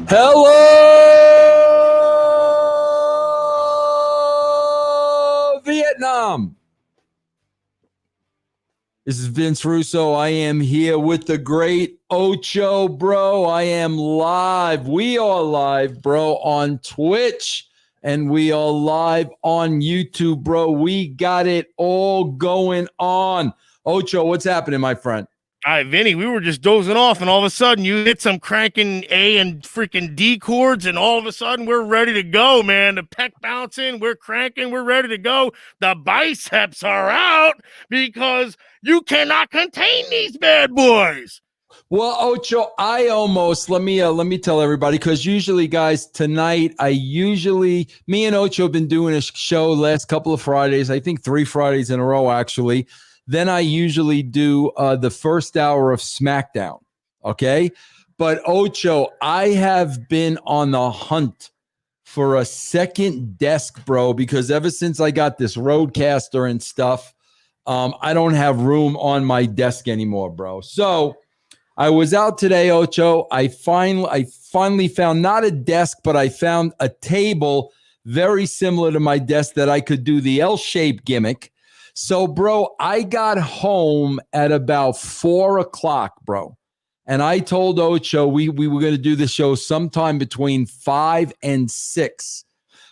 Hello, Vietnam. This is Vince Russo. I am here with the great Ocho, bro. I am live. We are live, bro, on Twitch, and we are live on YouTube, bro. We got it all going on. Ocho, what's happening, my friend? All right, Vinny, we were just dozing off, and all of a sudden you hit some cranking A and freaking D chords, and all of a sudden we're ready to go, man. The pec bouncing, we're cranking, we're ready to go. The biceps are out because you cannot contain these bad boys. Well, Ocho, let me tell everybody, because usually, guys, tonight me and Ocho have been doing a show last couple of Fridays, I think 3 Fridays in a row, actually. Then I usually do the first hour of SmackDown, okay? But Ocho, I have been on the hunt for a second desk, bro, because ever since I got this Rodecaster and stuff, I don't have room on my desk anymore, bro. So I was out today, Ocho. I finally found not a desk, but I found a table very similar to my desk that I could do the L-shaped gimmick. So, bro, I got home at about 4 o'clock, bro. And I told Ocho we were going to do the show sometime between 5 and 6.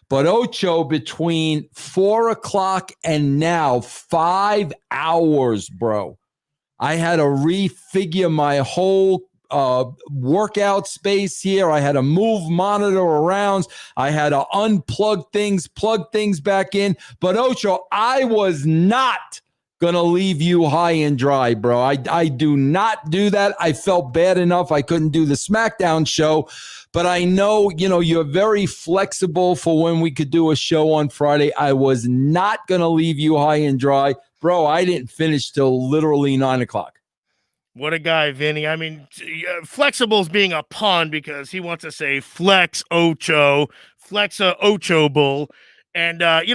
But Ocho, between 4 o'clock and now, 5 hours, bro. I had to refigure my whole workout space here. I had to move monitor around. I had to unplug things, plug things back in. But Ocho, I was not going to leave you high and dry, bro. I do not do that. I felt bad enough I couldn't do the SmackDown show. But I know, you're very flexible for when we could do a show on Friday. I was not going to leave you high and dry. Bro, I didn't finish till literally 9 o'clock. What a guy, Vinny. I mean, flexible's being a pun because he wants to say flex Ocho, flex a Ocho bull. And, did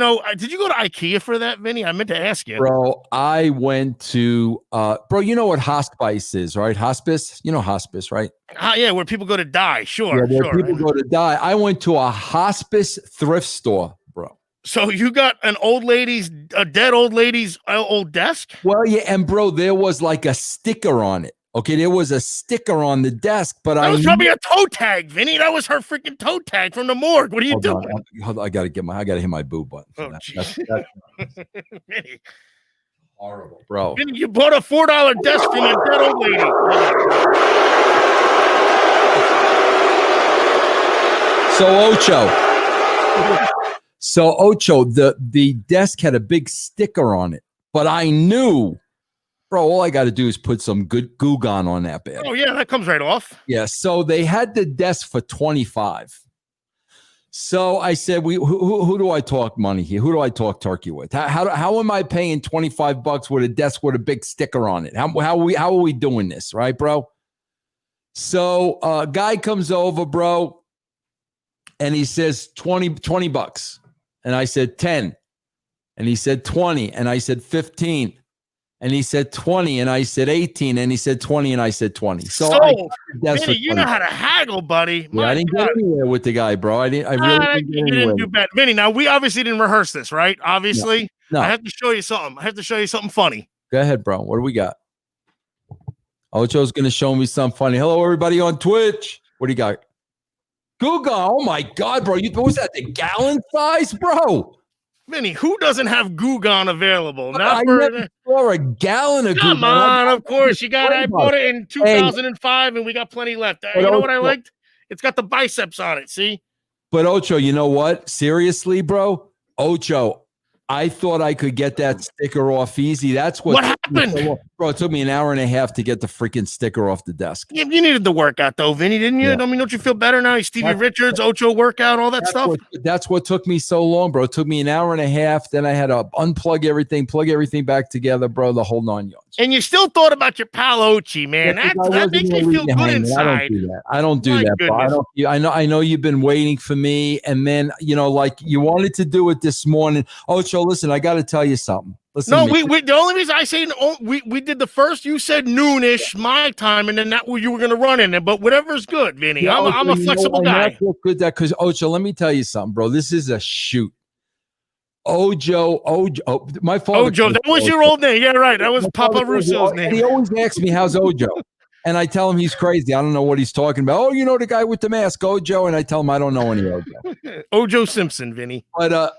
you go to IKEA for that, Vinny? I meant to ask you. Bro, I went to, you know what hospice is, right? Hospice? You know hospice, right? Yeah, where people go to die. Sure, yeah, where people go to die. I went to a hospice thrift store, bro. So you got a dead old lady's old desk? Well, yeah, and bro, there was like a sticker on it. Okay, there was a sticker on the desk, but that was probably a toe tag, Vinny. That was her freaking toe tag from the morgue. What are you doing? Hold on, I gotta hit my boob button. Oh, that's Vinny. Horrible, bro. Vinny, you bought a $4 desk from a dead old lady. So Ocho, the desk had a big sticker on it, but I knew, bro, all I got to do is put some good Goo Gone on that bed. Oh yeah, that comes right off. Yeah, so they had the desk for $25. So I said, who do I talk money here? Who do I talk turkey with? How am I paying $25 with a desk with a big sticker on it? How are we doing this, right, bro? So a guy comes over, bro, and he says $20. And I said 10. And he said 20. And I said 15. And he said 20. And I said 18. And he said 20. And I said 20. So Vinny, you know how to haggle, buddy. Yeah, I didn't get anywhere with the guy, bro. I really didn't do bad. Vinny, now we obviously didn't rehearse this, right? Obviously. No. I have to show you something. Funny. Go ahead, bro. What do we got? Ocho's going to show me something funny. Hello, everybody on Twitch. What do you got? Goo Gone. Oh my God, bro. What was that? The gallon size, bro? Vinny, who doesn't have Goo Gone available? Not for a gallon of Goo Gone. Come on, of course. I bought it in 2005 and we got plenty left. You know what I liked? It's got the biceps on it, see? But Ocho, you know what? Seriously, bro? Ocho, I thought I could get that sticker off easy. That's what happened. Bro, it took me an hour and a half to get the freaking sticker off the desk. Yeah, you needed the workout, though, Vinny, didn't you? Yeah. I mean, don't you feel better now? Stevie Richards, Ocho workout, all that stuff? That's what took me so long, bro. It took me an hour and a half. Then I had to unplug everything, plug everything back together, bro, the whole 9 yards. And you still thought about your pal Ochi, man. That makes me feel good inside. I don't do that, bro. I know you've been waiting for me. And then, like you wanted to do it this morning. Ocho, listen, I got to tell you something. Listen No, to me. we the only reason I say we did the first. You said noonish my time, and then that you were going to run in it. But whatever's good, Vinny. Yeah, I'm a flexible guy. Good that because Ocho, let me tell you something, bro. This is a shoot. Ocho, my father. Ocho, that was your old name. Yeah, right. That was Papa Russo's name. And he always asks me, "How's Ojo?" And I tell him he's crazy. I don't know what he's talking about. Oh, you know the guy with the mask, Ojo. And I tell him I don't know any Ojo. Ojo Simpson, Vinny. But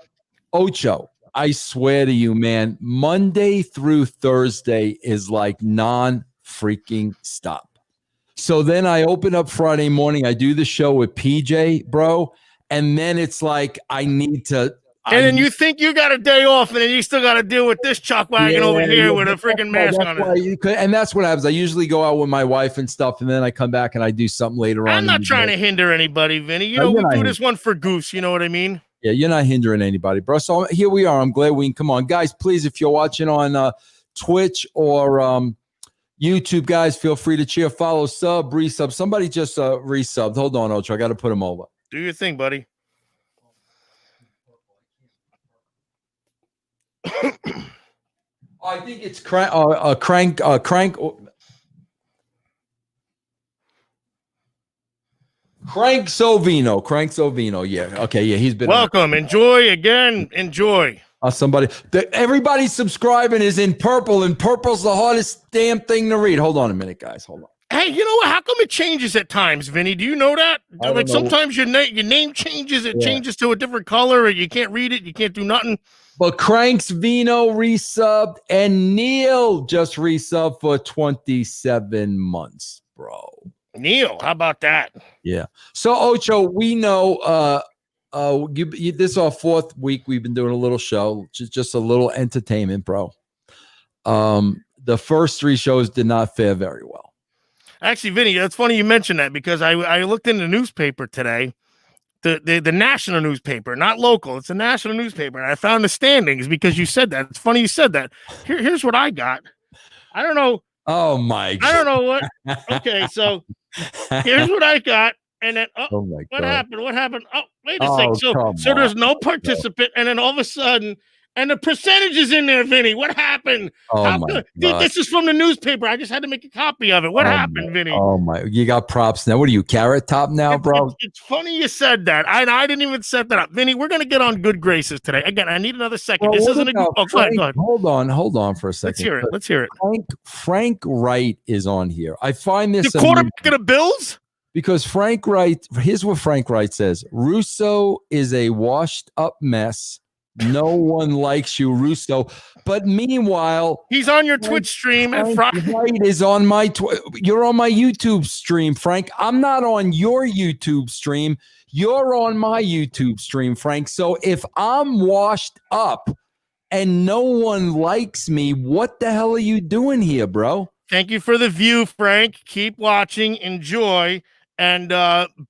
Ocho, I swear to you, man, Monday through Thursday is like non-freaking stop. So then I open up Friday morning. I do the show with PJ, bro. And then it's like I need to. And then you think you got a day off, and then you still got to deal with this chuck wagon over here with a freaking mask on it. And that's what happens. I usually go out with my wife and stuff, and then I come back and I do something later on. I'm not trying to hinder anybody, Vinny. You know, we do this one for Goose. You know what I mean? Yeah, you're not hindering anybody, bro. So here we are. I'm glad we can come on. Guys, please, if you're watching on Twitch or YouTube, guys, feel free to cheer, follow, sub, resub. Somebody just resubbed. Hold on, Ocho. I got to put him over. Do your thing, buddy. I think it's crank. Crank Sovino. Crank Sovino. Yeah. Okay. Yeah. He's been welcome. Enjoy again. Enjoy. Everybody subscribing is in purple, and purple's the hardest damn thing to read. Hold on a minute, guys. Hold on. Hey, you know what? How come it changes at times, Vinny? Do you know that? Like sometimes your name changes. It changes to a different color, or you can't read it. You can't do nothing. But Cranks Vino resubbed, and Neil just resubbed for 27 months, bro. Neil, how about that? Yeah. So Ocho, we know this is our fourth week. We've been doing a little show, just a little entertainment, bro. The first three shows did not fare very well. Actually, Vinny, it's funny you mentioned that because I looked in the newspaper today, the national newspaper, not local. It's a national newspaper, and I found the standings because you said that. It's funny you said that. Here's what I got. I don't know. Oh my God. I don't know what. Okay, so here's what I got, and then what happened? What happened? Oh, wait a second. So there's no participant, and then all of a sudden. And the percentage is in there, Vinny. What happened? This is from the newspaper. I just had to make a copy of it. What happened, Vinny? Oh, my. You got props now. What are you, Carrot Top now, bro? It's funny you said that. I didn't even set that up. Vinny, we're going to get on good graces today. Again, I need another second. This isn't a good... Oh, go ahead. Hold on for a second. Let's hear it. Frank Wright is on here. I find this... The quarterback of the Bills? Because Frank Wright... Here's what Frank Wright says. Russo is a washed-up mess. No one likes you, Russo. But meanwhile, he's on your Twitch stream at Friday. Right is on my. You're on my YouTube stream, Frank. I'm not on your YouTube stream. You're on my YouTube stream, Frank. So if I'm washed up and no one likes me, what the hell are you doing here, bro? Thank you for the view, Frank. Keep watching. Enjoy. And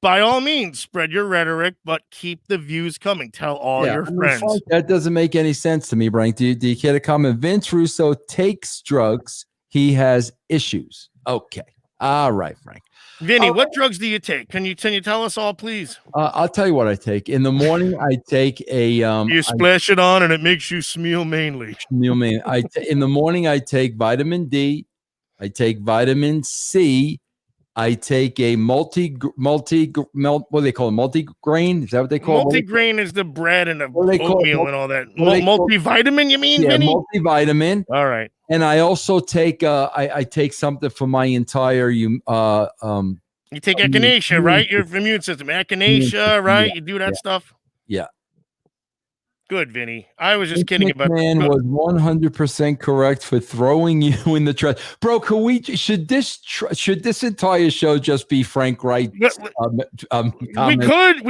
by all means, spread your rhetoric, but keep the views coming. Tell all your friends. That doesn't make any sense to me, Frank. Do you care to comment? Vince Russo takes drugs. He has issues. Okay. All right, Frank. Vinny, what drugs do you take? Can you tell us all, please? I'll tell you what I take. In the morning, I take a... you splash it on and it makes you smeel mainly. In the morning, I take vitamin D. I take vitamin C. I take a what do they call it? Multigrain? Is that what they call it? Multigrain is the bread and the oatmeal and all that. Multivitamin, you mean, Vinny? Multivitamin. All right. And I also take I take something for my entire you take echinacea, right? Your immune system. Echinacea, right? You do that stuff? Yeah. Good, Vinny. I was just kidding about that. Man was 100% correct for throwing you in the trash, bro. Should this entire show just be Frank Wright? We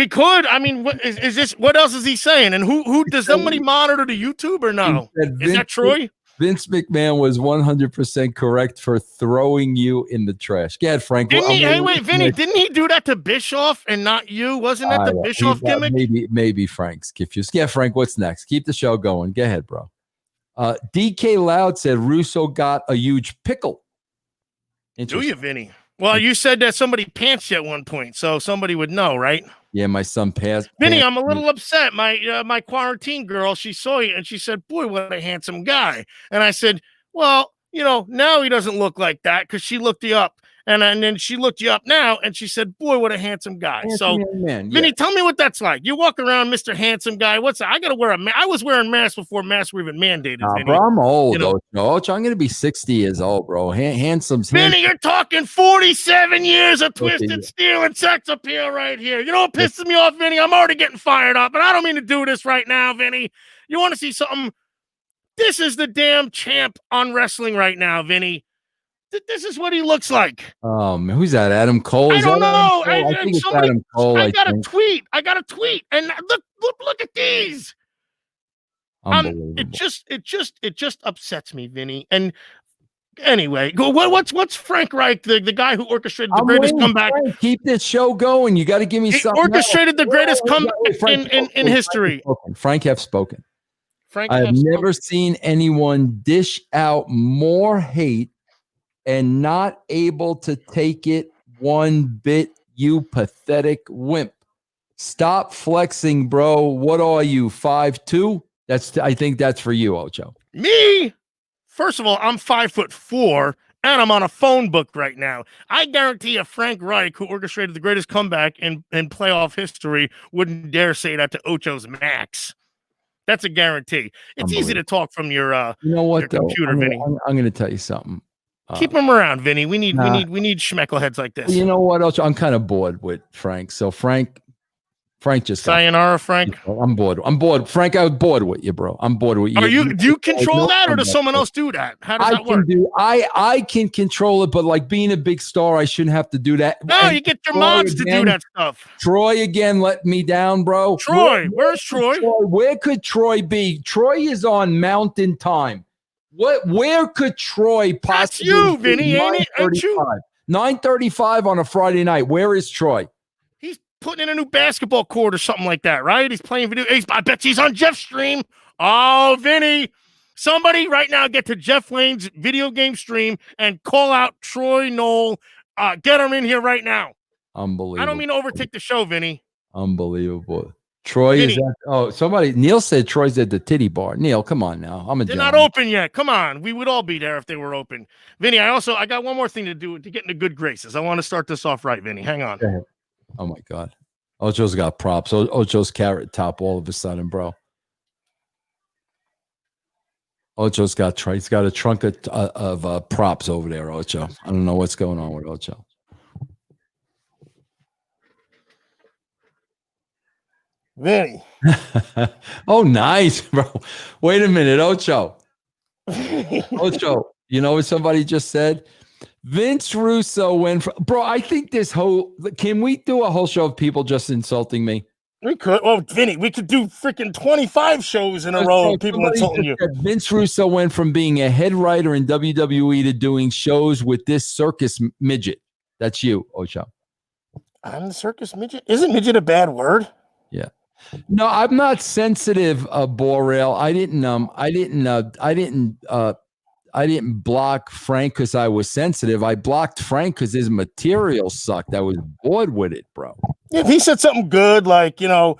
could. I mean, what is this? What else is he saying? And who does somebody monitor the YouTube or no? Is that Troy? Vince McMahon was 100% correct for throwing you in the trash. Go ahead, Frank. Vinny, didn't he do that to Bischoff and not you? Wasn't that the Bischoff gimmick? Maybe Frank's confused. Yeah, Frank, what's next? Keep the show going. Go ahead, bro. DK Loud said Russo got a huge pickle. Do you, Vinny? Well, you said that somebody pantsed you at one point, so somebody would know, right? Yeah, my son passed. Vinny, I'm a little upset. My quarantine girl, she saw you and she said, "Boy, what a handsome guy." And I said, "Well, now he doesn't look like that," because she looked you up, and then she looked you up now, and she said, "Boy, what a handsome guy." So, man, Vinny, tell me what that's like. You walk around, Mr. Handsome Guy. What's that? I got to wear a mask. I was wearing masks before masks were even mandated. Nah, Vinny. bro, I'm old. Ocho, I'm gonna be 60 years old, bro. Handsome's Vinny, you're talking 47 years of twisted steel and sex appeal right here. You know what pisses me off, Vinny? I'm already getting fired up, and I don't mean to do this right now, Vinny. You want to see something? This is the damn champ on wrestling right now, Vinny. This is what he looks like. Man, who's that? Adam Cole? I don't know. I think it's Adam Cole. I got a tweet. And look at these. Unbelievable. It just upsets me, Vinny. And anyway, what's Frank Reich, the guy who orchestrated the greatest comeback? Frank, keep this show going. You got to give me something. Orchestrated the greatest comeback in history. Frank have spoken. I've never seen anyone dish out more hate and not able to take it one bit. You pathetic wimp. Stop flexing, bro. What are you, 5'2"? I think that's for you, Ocho. Me? First of all, I'm 5'4", and I'm on a phone book right now. I guarantee you Frank Reich, who orchestrated the greatest comeback in playoff history, wouldn't dare say that to Ocho's Max. That's a guarantee. It's easy to talk from your your computer, Vinny. I'm going to tell you something. Keep him around, Vinny. We need schmeckleheads like this. You know what, Ocho? I'm kind of bored with Frank. So Frank just sayonara, Frank. I'm bored. Frank, I was bored with you, bro. I'm bored with you. Do you control that, or does someone else do that? How does that work? I can control it, but like being a big star, I shouldn't have to do that. No, you get your moms to do that stuff. Troy again let me down, bro. Where's Troy? Where could Troy be? Troy is on mountain time. Where could Troy possibly? That's you, Vinny, ain't you? 9:35 on a Friday night. Where is Troy? Putting in a new basketball court or something like that, right? He's playing video. I bet he's on Jeff's stream. Oh, Vinny. Somebody right now get to Jeff Lane's video game stream and call out Troy Knoll. Get him in here right now. Unbelievable. I don't mean to overtake the show, Vinny. Unbelievable. Troy is at, Neil said Troy's at the titty bar. Neil, come on now. They're not open yet. Come on. We would all be there if they were open. Vinny, I got one more thing to do to get into good graces. I want to start this off right, Vinny. Hang on. Go ahead. Oh my God. Ocho's got props. Ocho's carrot top all of a sudden, bro. Ocho's he's got a trunk of props over there, Ocho. I don't know what's going on with Ocho. Vinny. Oh, nice, bro. Wait a minute, Ocho. Ocho, you know what somebody just said? Vince Russo went from, bro. I think can we do a whole show of people just insulting me? We could. Oh, Vinny, we could do freaking 25 shows in a row of people insulting you. Vince Russo went from being a head writer in WWE to doing shows with this circus midget. That's you, Ocho. I'm the circus midget. Isn't midget a bad word? Yeah. No, I'm not sensitive, Borrell. I didn't block Frank because I was sensitive. I blocked Frank because his material sucked. I was bored with it, bro. Yeah, if he said something good, like, you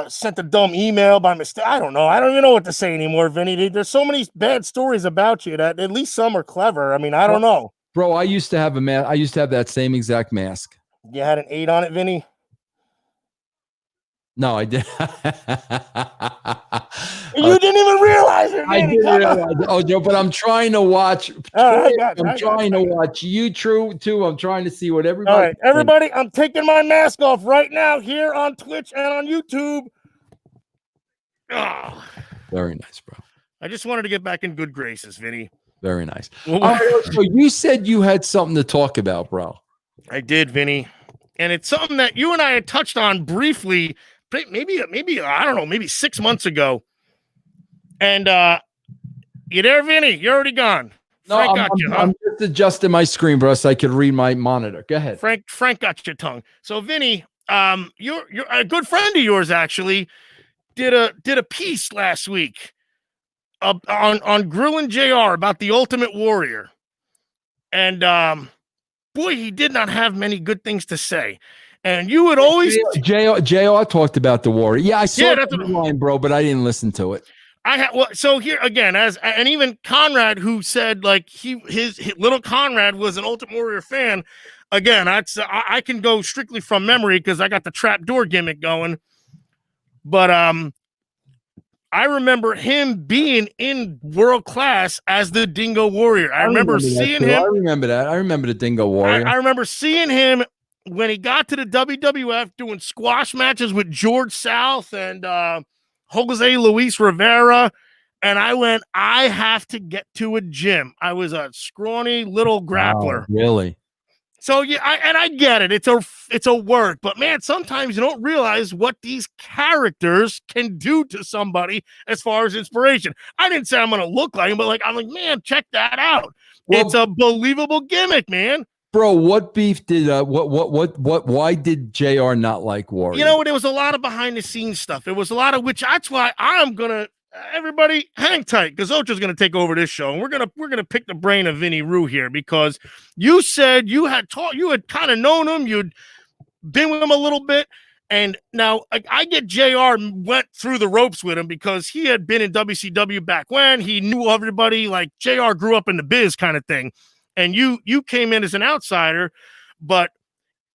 sent a dumb email by mistake. I don't know. I don't even know what to say anymore, Vinny. There's so many bad stories about you that at least some are clever. I mean, I don't know. Bro, I used to have a mask. I used to have that same exact mask. You had an 8 on it, Vinny? No, I did. You didn't even realize it. I didn't realize it. Oh, Joe, but I'm trying to watch. I'm trying to watch you, too. I'm trying to see what everybody. All right, everybody, I'm taking my mask off right now here on Twitch and on YouTube. Oh. Very nice, bro. I just wanted to get back in good graces, Vinny. Very nice. So you said you had something to talk about, bro. I did, Vinny. And it's something that you and I had touched on briefly, maybe I don't know, maybe 6 months ago. And you there, Vinny? You're already gone. No, I'm just adjusting my screen, bro, so I could read my monitor. Go ahead. Frank got your tongue. So, Vinny, you're a good friend of yours actually did a piece last week on Grillin' JR about the Ultimate Warrior. And boy, he did not have many good things to say. And you would always JR talked about the Warrior. Yeah, I saw that's the line, bro, but I didn't listen to it. So here again, and even Conrad, who said like his little Conrad was an Ultimate Warrior fan. Again, I can go strictly from memory because I got the trapdoor gimmick going. But I remember him being in world class as the Dingo Warrior. I remember seeing him. I remember that. I remember the Dingo Warrior. I remember seeing him when he got to the WWF doing squash matches with George South and Jose Luis Rivera. And I went, I have to get to a gym. I was a scrawny little grappler. Wow, really? So yeah, I get it. It's a work, but man, sometimes you don't realize what these characters can do to somebody as far as inspiration. I didn't say I'm gonna look like him, but I'm like, man, check that out. Well, it's a believable gimmick, man. Bro, what beef did why did JR not like Warrior? You know, there was a lot of behind the scenes stuff. It was a lot of which that's why I'm gonna everybody hang tight because Ocho's going to take over this show, and we're gonna pick the brain of Vinny Rue here because you said you had kind of known him, you'd been with him a little bit, and now I get JR went through the ropes with him because he had been in WCW back when he knew everybody. Like JR grew up in the biz kind of thing, and you came in as an outsider, but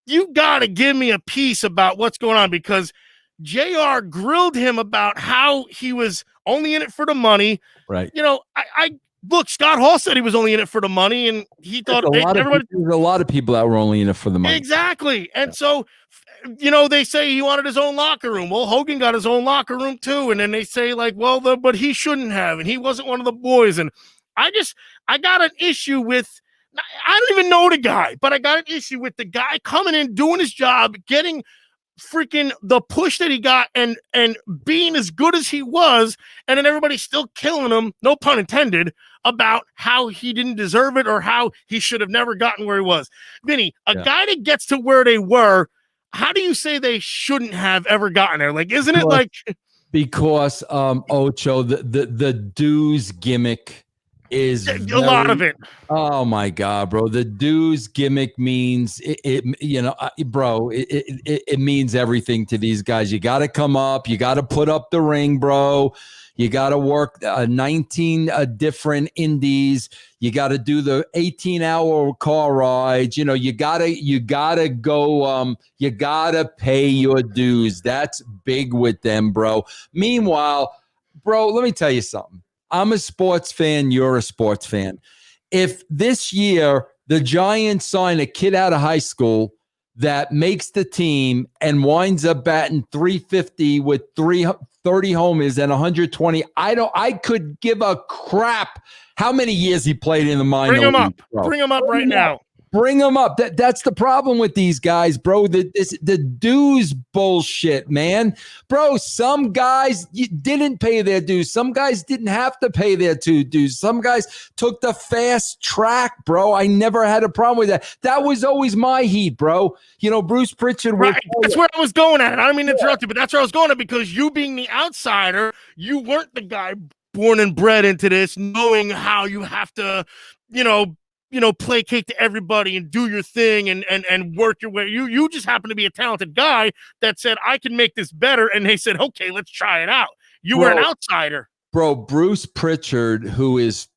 you got to give me a piece about what's going on because JR grilled him about how he was only in it for the money. Right. You know, I look, Scott Hall said he was only in it for the money, and he thought there's a lot of people that were only in it for the money. Exactly. And so, you know, they say he wanted his own locker room. Well, Hogan got his own locker room too. And then they say like, well, but he shouldn't have, and he wasn't one of the boys. And I got an issue with, I don't even know the guy, but I got an issue with the guy coming in, doing his job, getting freaking the push that he got and being as good as he was, and then everybody's still killing him, no pun intended, about how he didn't deserve it or how he should have never gotten where he was. Vinny, a guy that gets to where they were, how do you say they shouldn't have ever gotten there? Like, isn't it like because Ocho, the dues gimmick is a lot of it. Oh my God, bro. The dues gimmick means it means everything to these guys. You got to come up, you got to put up the ring, bro. You got to work 19 different indies. You got to do the 18-hour car rides. You know, you gotta go. You gotta pay your dues. That's big with them, bro. Meanwhile, bro, let me tell you something. I'm a sports fan. You're a sports fan. If this year the Giants sign a kid out of high school that makes the team and winds up batting .350 with 330 homers and 120, I could give a crap how many years he played in the minor league. Bring him up right now. Bring them up. That's the problem with these guys, bro. The dues bullshit, man. Bro, some guys didn't pay their dues. Some guys didn't have to pay their dues. Some guys took the fast track, bro. I never had a problem with that. That was always my heat, bro. You know, Bruce Pritchard. Right. That's where I was going at. I don't mean to interrupt you, but that's where I was going at because you being the outsider, you weren't the guy born and bred into this, knowing how you have to, placate to everybody and do your thing and work your way. You just happen to be a talented guy that said, I can make this better. And they said, okay, let's try it out. You were an outsider. Bro, Bruce Pritchard, who is,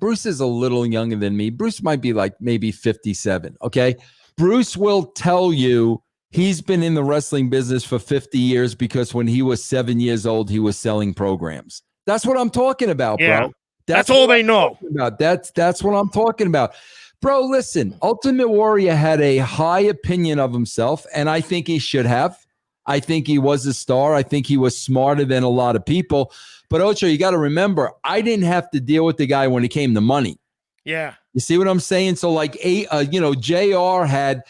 Bruce is a little younger than me. Bruce might be like maybe 57, okay? Bruce will tell you he's been in the wrestling business for 50 years because when he was 7 years old, he was selling programs. That's what I'm talking about, bro. That's all they know. That's what I'm talking about. Bro, listen, Ultimate Warrior had a high opinion of himself, and I think he should have. I think he was a star. I think he was smarter than a lot of people. But Ocho, you got to remember, I didn't have to deal with the guy when it came to money. Yeah. You see what I'm saying? So like, JR had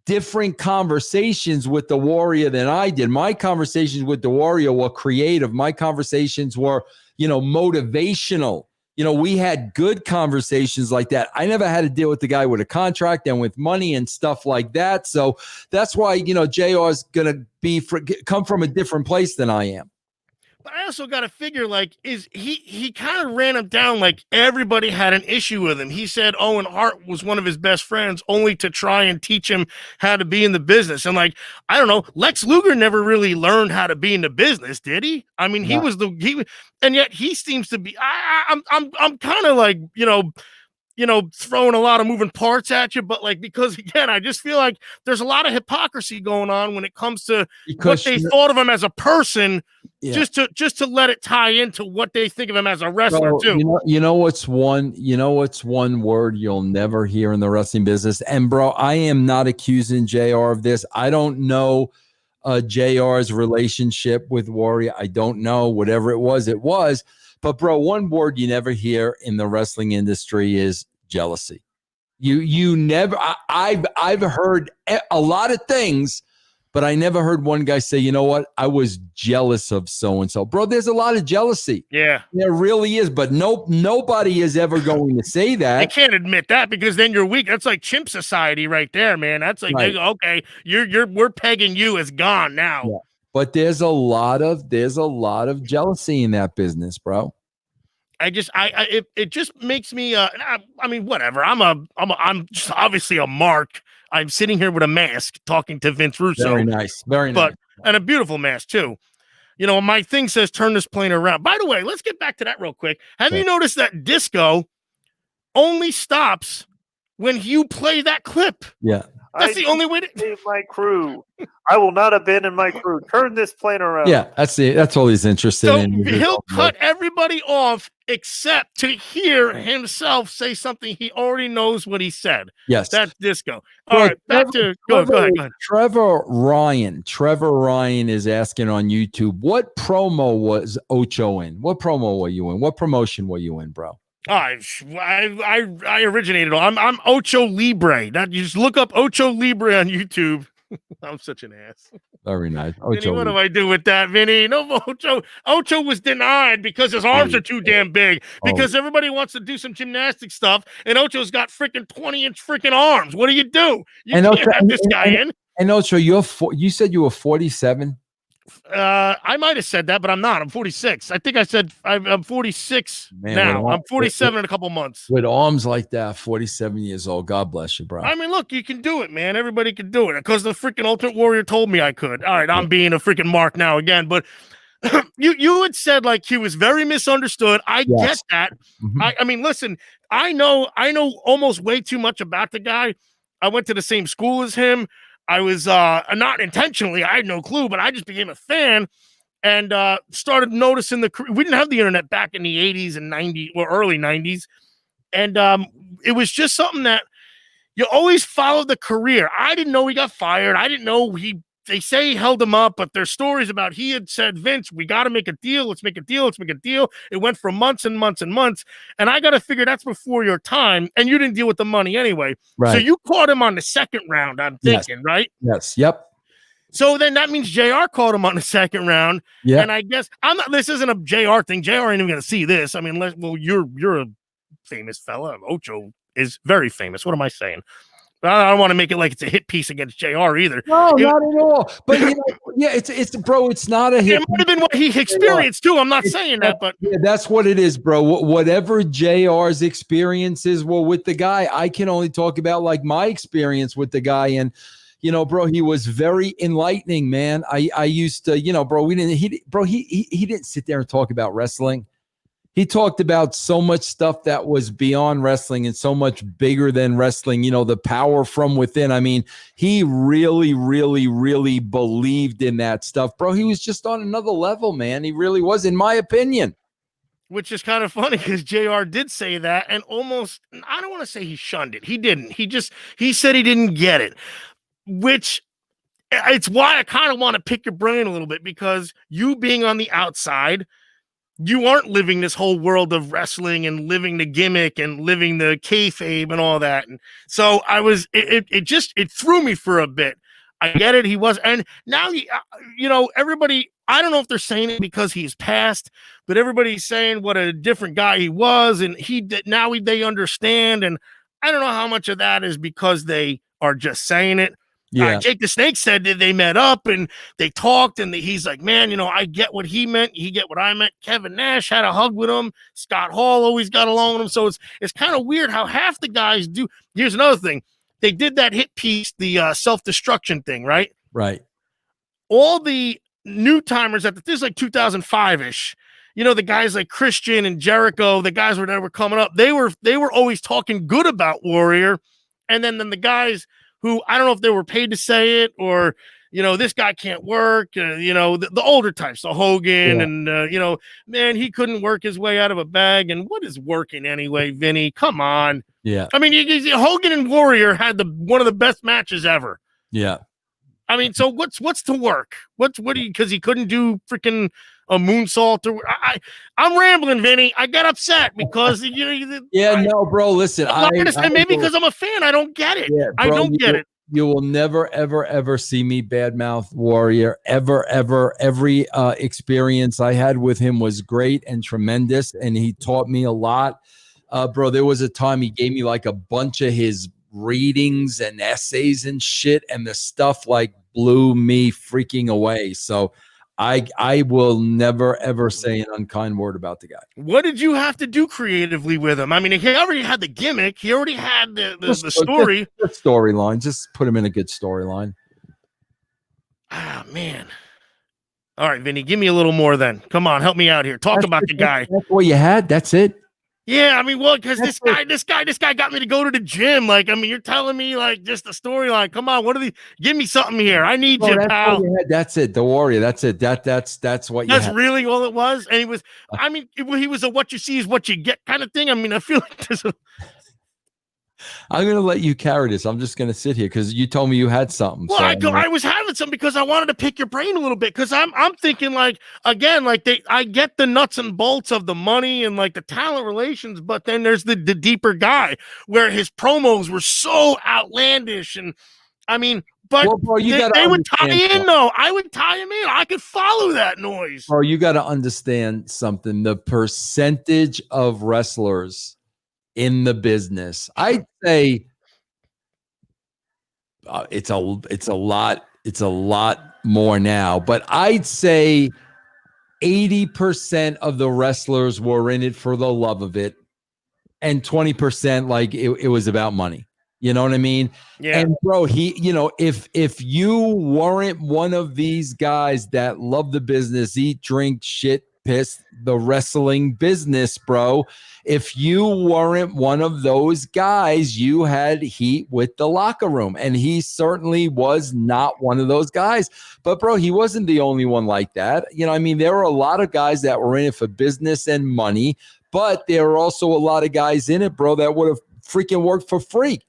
different conversations with the Warrior than I did. My conversations with the Warrior were creative. My conversations were, motivational. We had good conversations like that. I never had to deal with the guy with a contract and with money and stuff like that. So that's why, JR is going to come from a different place than I am. But I also got to figure, like, he kind of ran him down like everybody had an issue with him. He said Owen Hart was one of his best friends, only to try and teach him how to be in the business. And like, I don't know, Lex Luger never really learned how to be in the business, did he? I mean, and yet he seems to be. I'm kind of like, throwing a lot of moving parts at you, but like, because again, I just feel like there's a lot of hypocrisy going on when it comes to what they thought of him as a person, just to let it tie into what they think of him as a wrestler too. You know what's one word you'll never hear in the wrestling business. And bro, I am not accusing JR of this. I don't know JR's relationship with Warrior. I don't know. Whatever it was, it was. But bro, one word you never hear in the wrestling industry is jealousy. You never. I've heard a lot of things, but I never heard one guy say, you know what, I was jealous of so and so. Bro, there's a lot of jealousy. Yeah, there really is. But nobody is ever going to say that. They can't admit that, because then you're weak. That's like chimp society right there, man. That's like, right. Okay, we're pegging you as gone now. Yeah. But there's a lot of jealousy in that business, bro. It just makes me I mean, whatever. I'm just obviously a mark. I'm sitting here with a mask talking to Vince Russo. Very nice. Very nice. And a beautiful mask too. My thing says turn this plane around. By the way, let's get back to that real quick. Have you noticed that disco only stops when you play that clip? Yeah. That's the only way to leave my crew. I will not abandon my crew. Turn this plane around. Yeah, that's all he's interested in. He'll cut everybody off except to hear himself say something he already knows what he said. Yes. That's disco. All right, back to go ahead. Trevor Ryan is asking on YouTube, what promo was Ocho in? What promo were you in? What promotion were you in, bro? I originated. I'm Ocho Libre. Now you just look up Ocho Libre on YouTube. I'm such an ass. Very nice. Vinny, what do I do with that, Vinny? No, Ocho was denied because his arms are too damn big. Because everybody wants to do some gymnastic stuff, and Ocho's got freaking 20-inch freaking arms. What do? You can't have this guy in. And Ocho, you said you were 47. I might have said that, but I'm not. I'm 46. I think I said I'm 46 now. I'm 47 in a couple months. With arms like that, 47 years old. God bless you, bro. I mean, look, you can do it, man. Everybody can do it because the freaking Ultimate Warrior told me I could. All right, I'm being a freaking mark now again, but you had said like he was very misunderstood. I get that. Mm-hmm. I mean, listen, I know almost way too much about the guy. I went to the same school as him. I was not intentionally, I had no clue, but I just became a fan and started noticing we didn't have the internet back in the 80s and 90s or early 90s. And it was just something that you always followed the career. I didn't know he got fired. I didn't know they say he held him up, but there's stories about he had said, Vince, we got to make a deal. Let's make a deal. Let's make a deal. It went for months and months and months. And I got to figure that's before your time. And you didn't deal with the money anyway. Right. So you caught him on the second round, I'm thinking, right? Yes. Yep. So then that means JR caught him on the second round. Yeah. And I guess this isn't a JR thing. JR ain't even going to see this. I mean, you're a famous fella. Ocho is very famous. What am I saying? I don't want to make it like it's a hit piece against JR either. No, not at all. But it's bro. It's not a hit. It might have been what he experienced too. I'm not saying that, but that's what it is, bro. Whatever JR's experiences were with the guy, I can only talk about like my experience with the guy. And bro, he was very enlightening, man. I used to, bro. He didn't sit there and talk about wrestling. He talked about so much stuff that was beyond wrestling and so much bigger than wrestling, the power from within. I mean, he really, really, really believed in that stuff, bro. He was just on another level, man. He really was, in my opinion. Which is kind of funny because JR did say that and almost, I don't want to say he shunned it. He didn't. He said he didn't get it, which it's why I kind of want to pick your brain a little bit, because you being on the outside, you aren't living this whole world of wrestling and living the gimmick and living the kayfabe and all that. And so it threw me for a bit. I get it. He was. And now, everybody, I don't know if they're saying it because he's passed, but everybody's saying what a different guy he was. And they understand. And I don't know how much of that is because they are just saying it. Yeah. Jake the Snake said that they met up and they talked, and he's like, man, you know, I get what he meant. He get what I meant. Kevin Nash had a hug with him. Scott Hall always got along with him. So it's kind of weird how half the guys do. Here's another thing. They did that hit piece, the self-destruction thing, right? Right. All the new timers this is like 2005-ish. You know, the guys like Christian and Jericho, the guys that were coming up, they were always talking good about Warrior. And then the guys who, I don't know if they were paid to say it or, you know, this guy can't work, you know, the older types, the Hogan and, you know, man, he couldn't work his way out of a bag. And what is working anyway, Vinny? Come on. Yeah. I mean, Hogan and Warrior had one of the best matches ever. Yeah. I mean, so what's to work? Because he couldn't do freaking a moonsault or I'm rambling, Vinny. I got upset because no, bro. Listen, maybe because I'm a fan, I don't get it. Yeah, bro, I don't get it. You will never, ever, ever see me badmouth Warrior. Ever, ever. Every experience I had with him was great and tremendous, and he taught me a lot. Bro, there was a time he gave me like a bunch of his readings and essays and shit, and the stuff like blew me freaking away. So I will never ever say an unkind word about the guy. What did you have to do creatively with him? I mean, he already had the gimmick, he already had the story. The storyline. Just put him in a good storyline. Ah, man. All right, Vinny, give me a little more then. Come on, help me out here. Talk about the guy. That's what you had. That's it. Yeah, I mean, well, because this guy got me to go to the gym. Like, I mean, you're telling me like just the storyline. Come on, what are these? Give me something here. I need you, pal. That's it. The Warrior. That's it. That's what. That's really all it was. And he was. I mean, he was a "what you see is what you get" kind of thing. I mean, I feel like there's a. I'm going to let you carry this. I'm just going to sit here because you told me you had something. Well, so I was having some because I wanted to pick your brain a little bit because I'm thinking like again like I get the nuts and bolts of the money and like the talent relations, but then there's the deeper guy where his promos were so outlandish and I mean, but bro, they would tie in though. I would tie him in. I could follow that noise. Bro, you got to understand something. The percentage of wrestlers in the business, I'd say it's a lot more now, but I'd say 80% of the wrestlers were in it for the love of it, and 20% like it was about money. You know what I mean? Yeah. And bro, if you weren't one of these guys that love the business, eat, drink, shit, piss, the wrestling business, bro, if you weren't one of those guys, you had heat with the locker room. And he certainly was not one of those guys. But bro, he wasn't the only one like that. You know, I mean, there were a lot of guys that were in it for business and money, but there were also a lot of guys in it, bro, that would have freaking worked for free.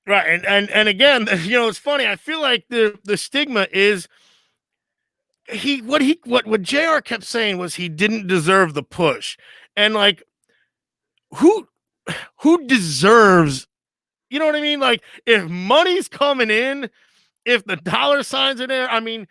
Right. And again, you know, it's funny. I feel like the stigma is what JR kept saying was he didn't deserve the push. And like who deserves, you know what I mean? Like if money's coming in, if the dollar signs are there, I mean,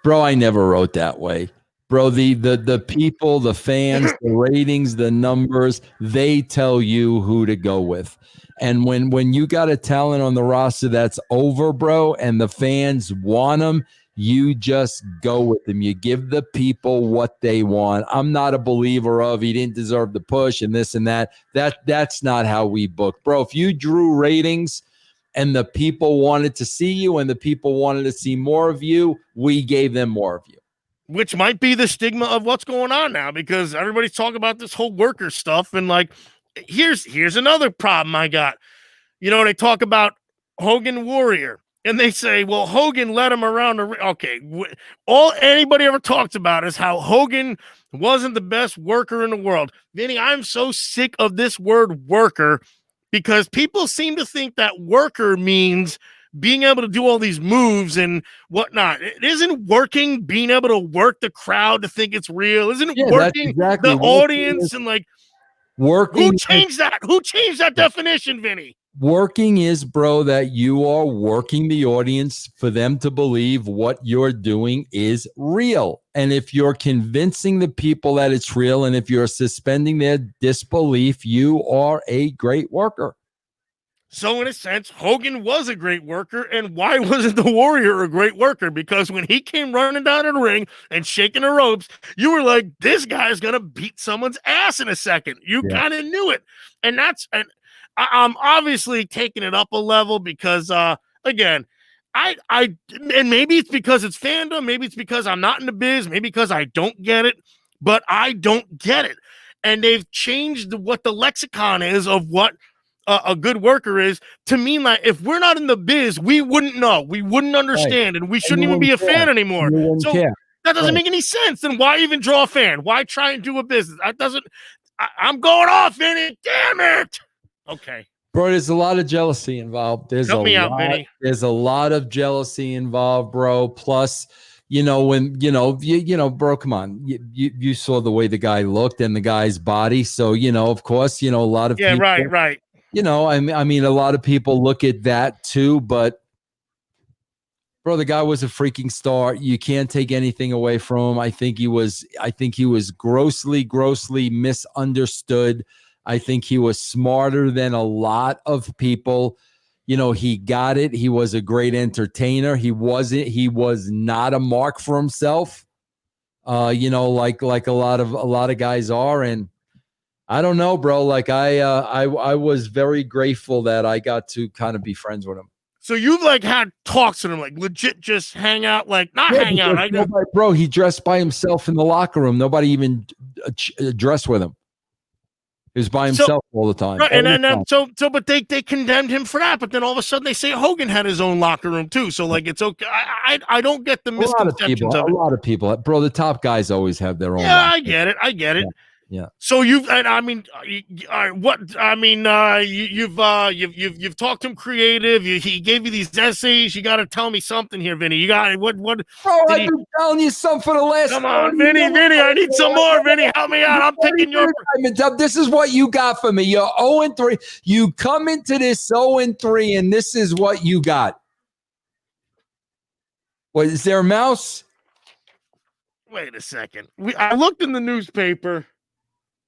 bro, I never wrote that way. Bro, the people, the fans, the ratings, the numbers, they tell you who to go with. And when you got a talent on the roster that's over, bro, and the fans want them, you just go with them. You give the people what they want. I'm not a believer of he didn't deserve the push and this and that. That's not how we book. Bro, if you drew ratings and the people wanted to see you and the people wanted to see more of you, we gave them more of you. Which might be the stigma of what's going on now because everybody's talking about this whole worker stuff. And like, here's another problem I got. You know, they talk about Hogan Warrior and they say, well, Hogan led him around the ring. Okay. All anybody ever talks about is how Hogan wasn't the best worker in the world. Vinny, I'm so sick of this word worker because people seem to think that worker means being able to do all these moves and whatnot. It isn't working being able to work the crowd to think it's real. Isn't it working exactly the audience and like working? Who changed that? Who changed that definition, Vinny? Working is, bro, that you are working the audience for them to believe what you're doing is real. And if you're convincing the people that it's real and if you're suspending their disbelief, you are a great worker. So in a sense, Hogan was a great worker. And why wasn't the Warrior a great worker? Because when he came running down in the ring and shaking the ropes, you were like, this guy's going to beat someone's ass in a second. You kind of knew it. And I'm obviously taking it up a level because, again, and maybe it's because it's fandom. Maybe it's because I'm not in the biz. Maybe because I don't get it, but I don't get it. And they've changed what the lexicon is of what a good worker is to mean like if we're not in the biz, we wouldn't know, we wouldn't understand, and we shouldn't even be a fan anymore. So that doesn't make any sense. Then why even draw a fan? Why try and do a business? That doesn't. I'm going off, Vinny. Damn it. Okay, bro. There's a lot of jealousy involved. Help me out, Vinny. There's a lot of jealousy involved, bro. Plus, when bro, come on. You saw the way the guy looked and the guy's body. So, of course, a lot of people, right. I mean, a lot of people look at that too, but bro, the guy was a freaking star. You can't take anything away from him. I think he was grossly misunderstood. I think he was smarter than a lot of people. He got it. He was a great entertainer. He was not a mark for himself. Like a lot of guys are. And I don't know, bro. Like I was very grateful that I got to kind of be friends with him. So you've like had talks with him, like legit, just hang out, like not hang out. Bro, he dressed by himself in the locker room. Nobody even dressed with him. He was by himself all the time. Right, but they condemned him for that. But then all of a sudden they say Hogan had his own locker room too. So like it's okay. I don't get the misconceptions of it. A lot of people, bro. The top guys always have their own. Yeah, I get it. Yeah. So you've talked to him creative. He gave you these essays. You got to tell me something here, Vinny. You got what? Bro, I've been telling you something for the last. Come on, Vinny. I need some more, Vinny. Help me out. I'm picking your. This is what you got for me. You're 0-3. You come into this 0-3, and this is what you got. What is there a mouse? Wait a second. I looked in the newspaper.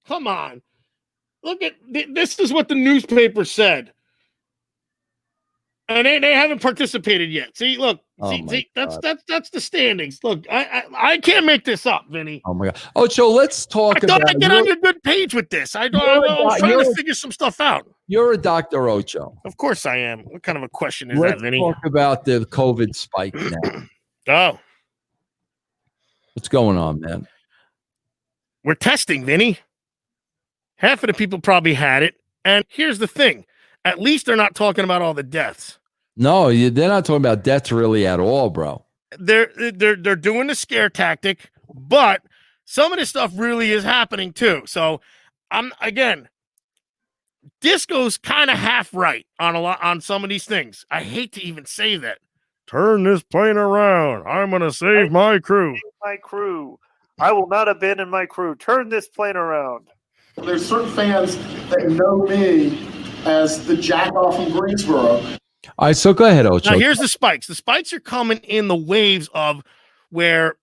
Come on. Look at this is what the newspaper said. And they haven't participated yet. See, look. See, that's the standings. Look, I can't make this up, Vinny. Oh my God. Ocho, let's talk about. I get on your good page with this. I'm trying to figure some stuff out. You're a Dr. Ocho. Of course I am. What kind of a question is that, Vinny? Let's talk about the COVID spike now. Oh. What's going on, man? We're testing, Vinny. Half of the people probably had it. And here's the thing. At least they're not talking about all the deaths. No, they're not talking about deaths really at all, bro. They're doing the scare tactic, but some of this stuff really is happening too. So Disco's kind of half right on some of these things. I hate to even say that. Turn this plane around. I'm going to save my crew. My crew. I will not abandon my crew. Turn this plane around. There's certain fans that know me as the jack-off from Greensboro. All right, so go ahead, Ocho. Now, here's the spikes. The spikes are coming in the waves of where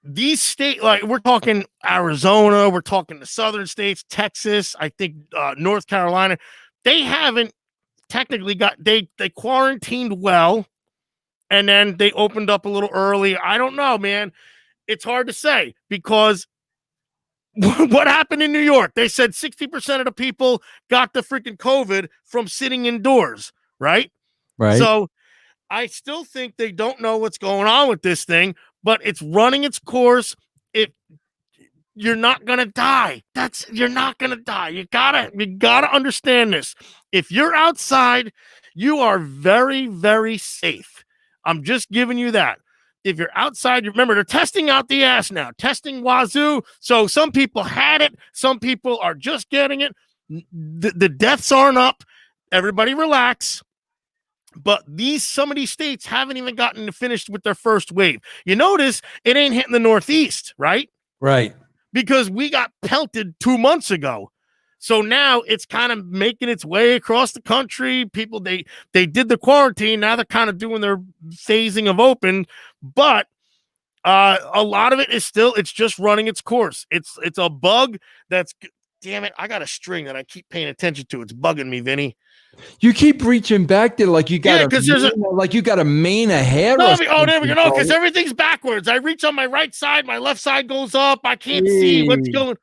these states, like we're talking Arizona, we're talking the southern states, Texas, I think North Carolina. They haven't technically they quarantined well, and then they opened up a little early. I don't know, man. It's hard to say because what happened in New York? They said 60% of the people got the freaking COVID from sitting indoors, right? Right. So I still think they don't know what's going on with this thing, but it's running its course. You're not gonna die. You're not gonna die. You gotta understand this. If you're outside, you are very, very safe. I'm just giving you that. If you're outside, remember they're testing out the ass now, testing wazoo. So some people had it, some people are just getting it. The deaths aren't up. Everybody relax. But some of these states haven't even gotten finished with their first wave. You notice it ain't hitting the Northeast, right? Right. Because we got pelted 2 months ago. So now it's kind of making its way across the country. People, they did the quarantine. Now they're kind of doing their phasing of open. But a lot of it is it's just running its course. It's a bug that's, damn it, I got a string that I keep paying attention to. It's bugging me, Vinny. You keep reaching back there like you got because there's like you got a mane of hair. no, or there we go. something, Because bro. everything's backwards. I reach on my right side, my left side goes up. I can't see what's Jeez. going.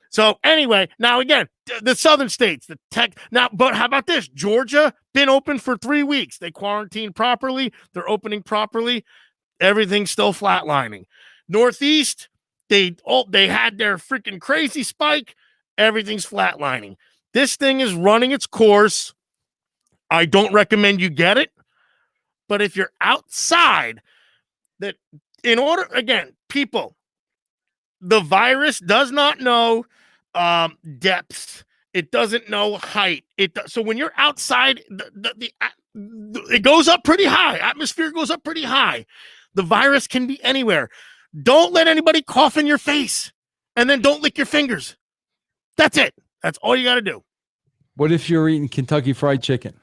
So anyway, now again, the southern states, the tech now, but how about this? Georgia been open for 3 weeks. They quarantined properly. They're opening properly. Everything's still flatlining. Northeast, they had their freaking crazy spike. Everything's flatlining. This thing is running its course. I don't recommend you get it, but if you're outside, that in order again, people, the virus does not know depth. It doesn't know height. So when you're outside, it goes up pretty high. Atmosphere goes up pretty high. The virus can be anywhere. Don't let anybody cough in your face, and then don't lick your fingers. That's it. That's all you got to do. What if you're eating Kentucky Fried Chicken?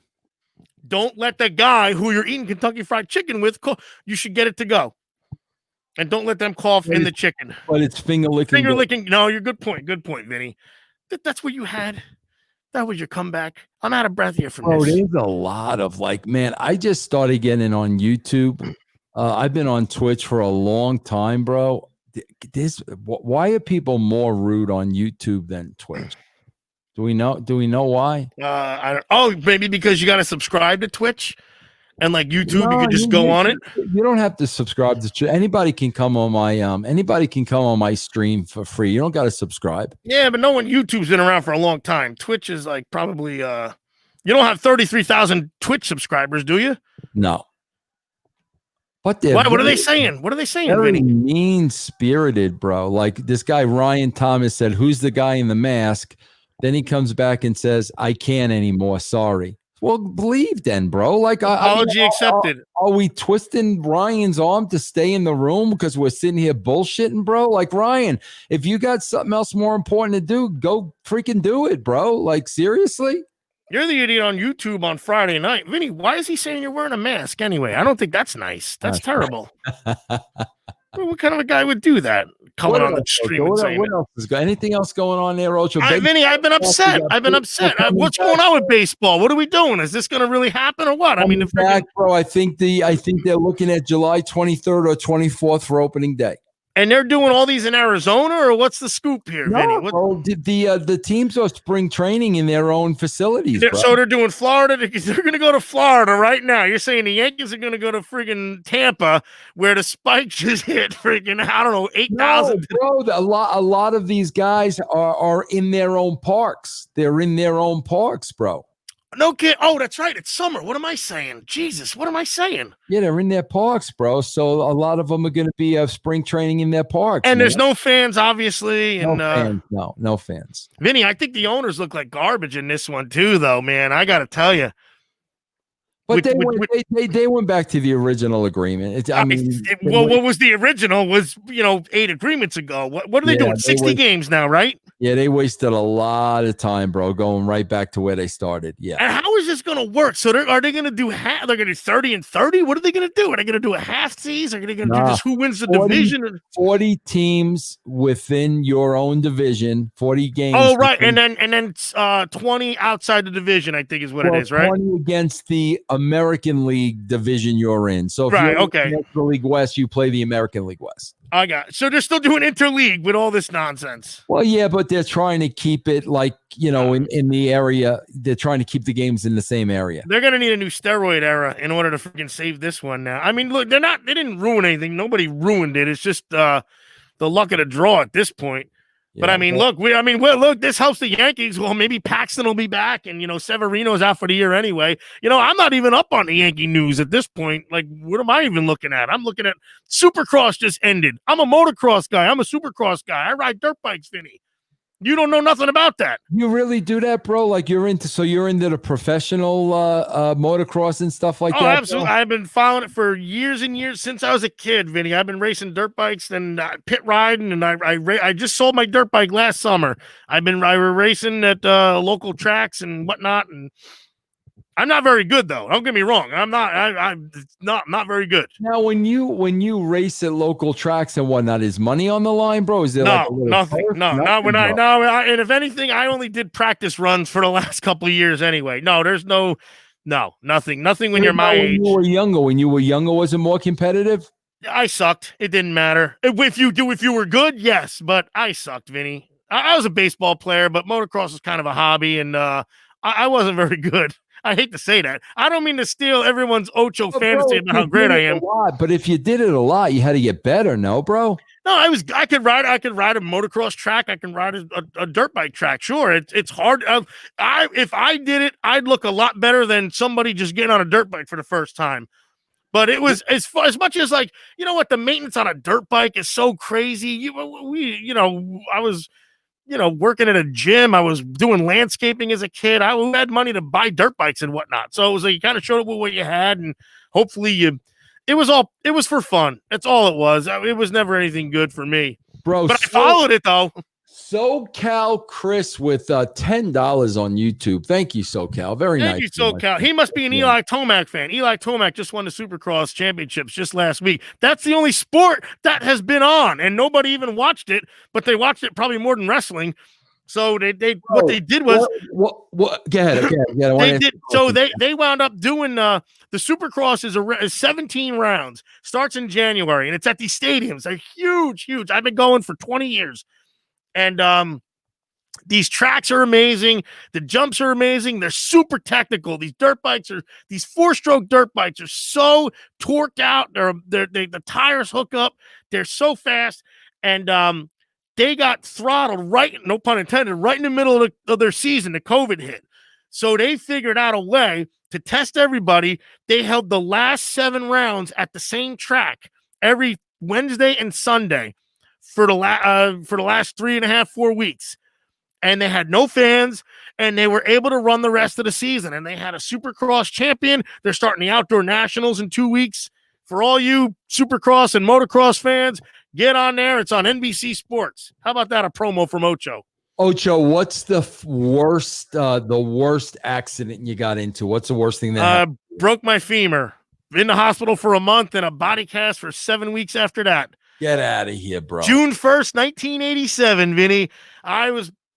Don't let the guy who you're eating Kentucky Fried Chicken with cough. You should get it to go. And don't let them cough in the chicken. But it's finger licking. Finger licking. No, you're good point. Good point, Vinny. That's what you had. That was your comeback. I'm out of breath here from this. There's a lot of man, I just started getting on YouTube. I've been on Twitch for a long time, bro. Why are people more rude on YouTube than Twitch? Do we know why? I don't, maybe because you got to subscribe to Twitch. And like YouTube, you can just go on it. You don't have to subscribe to anybody can come on my stream for free. You don't got to subscribe. Yeah, but no one YouTube's been around for a long time. Twitch is like probably you don't have 33,000 Twitch subscribers, do you? No. But what are they saying? What are they saying, very Vinny? mean-spirited, bro. Like this guy Ryan Thomas said, "Who's the guy in the mask?" Then he comes back and says, "I can't anymore. Sorry." Well, believe then, bro. Like, apology accepted. Are we twisting Ryan's arm to stay in the room because we're sitting here bullshitting, bro? Like, Ryan, if you got something else more important to do, go freaking do it, bro. Like, seriously? You're the idiot on YouTube on Friday night. Vinny, why is he saying you're wearing a mask anyway? I don't think that's nice. That's terrible. What kind of a guy would do that? Coming on the stream and saying what else is going? Anything else going on there, Ocho? Vinny, I've been upset. What's going on with baseball? What are we doing? Is this going to really happen or what? I mean, bro, I think they're looking at July 23rd or 24th for opening day. And they're doing all these in Arizona, or what's the scoop here, Vinny? Bro, the teams are spring training in their own facilities. So they're doing Florida. They're going to go to Florida right now. You're saying the Yankees are going to go to friggin' Tampa, where the spike just hit friggin' 8,000. No, bro, a lot of these guys are in their own parks. They're in their own parks, bro. No kid. Oh, that's right. It's summer. What am I saying? Jesus, what am I saying? Yeah, they're in their parks, bro. So a lot of them are going to be spring training in their parks. And there's no fans, obviously. And no fans. Vinny, I think the owners look like garbage in this one too, though, man. I got to tell you. But they went back to the original agreement. What was the original was 8 agreements ago. What are they doing? 60 games now, right? Yeah, they wasted a lot of time, bro, going right back to where they started. Yeah. And how is this going to work? So are they going to do half? They're going to do 30 and 30. What are they going to do? Are they going to do a half season? Are they going to do just who wins the division? 40 teams within your own division, 40 games. Oh, right, and then 20 outside the division, I think is what it is, right? 20 against the American League division you're in. So if you're in the League West, you play the American League West. I got it. So they're still doing interleague with all this nonsense. Well, yeah, but they're trying to keep it in the area. They're trying to keep the games in the same area. They're going to need a new steroid era in order to freaking save this one now. I mean, look, they didn't ruin anything. Nobody ruined it. It's just the luck of the draw at this point. Yeah, but I mean, look, this helps the Yankees. Well, maybe Paxton will be back, and Severino's out for the year anyway. I'm not even up on the Yankee news at this point. Like, what am I even looking at? I'm looking at Supercross just ended. I'm a motocross guy. I'm a Supercross guy. I ride dirt bikes, Vinny. You don't know nothing about that. You really do that, bro? Like you're into the professional motocross and stuff like that? Oh, absolutely. Bro? I've been following it for years and years since I was a kid, Vinny. I've been racing dirt bikes and pit riding, and I just sold my dirt bike last summer. I were racing at local tracks and whatnot, and I'm not very good though. Don't get me wrong. I'm not very good. Now, when you race at local tracks and whatnot, is money on the line, bro? Is there like a little nothing. turf? No, not when bro. and if anything, I only did practice runs for the last couple of years anyway. No, there's nothing when you're my age. When you were younger, was it more competitive? I sucked. It didn't matter. If you were good, yes, but I sucked, Vinny. I was a baseball player, but motocross was kind of a hobby, and I wasn't very good. I hate to say that. I don't mean to steal everyone's Ocho fantasy about how great I am. But if you did it a lot, you had to get better, no, bro? No, I could ride a motocross track. I can ride a dirt bike track. Sure, it's hard. If I did it, I'd look a lot better than somebody just getting on a dirt bike for the first time. But it was as much as like, you know what, the maintenance on a dirt bike is so crazy. I was working at a gym. I was doing landscaping as a kid. I had money to buy dirt bikes and whatnot. So it was like you kind of showed up with what you had, and hopefully it was for fun. That's all it was. It was never anything good for me. Bro, but I followed it though. SoCal Chris with $10 on YouTube. Thank you, SoCal. Very nice. Thank you, SoCal. He must be an Eli Tomac fan. Eli Tomac just won the Supercross championships just last week. That's the only sport that has been on, and nobody even watched it, but they watched it probably more than wrestling. So what they did was what? Go ahead. They wound up doing the Supercross is 17 rounds, starts in January, and it's at these stadiums. They're huge. I've been going for 20 years. And these tracks are amazing. The jumps are amazing. They're super technical. These 4-stroke dirt bikes are so torqued out. The tires hook up. They're so fast. And they got throttled right, no pun intended, right in the middle of their season. The COVID hit. So they figured out a way to test everybody. They held the last 7 rounds at the same track every Wednesday and Sunday for the last 3.5-4 weeks, and they had no fans, and they were able to run the rest of the season. And they had a Supercross champion. They're starting the Outdoor Nationals in 2 weeks. For all you Supercross and Motocross fans, get on there. It's on NBC Sports. How about that? A promo from Ocho. Ocho, what's the worst accident you got into? What's the worst thing that happened? Broke my femur. In the hospital for a month and a body cast for 7 weeks after that. Get out of here, bro. June 1st, 1987, Vinny.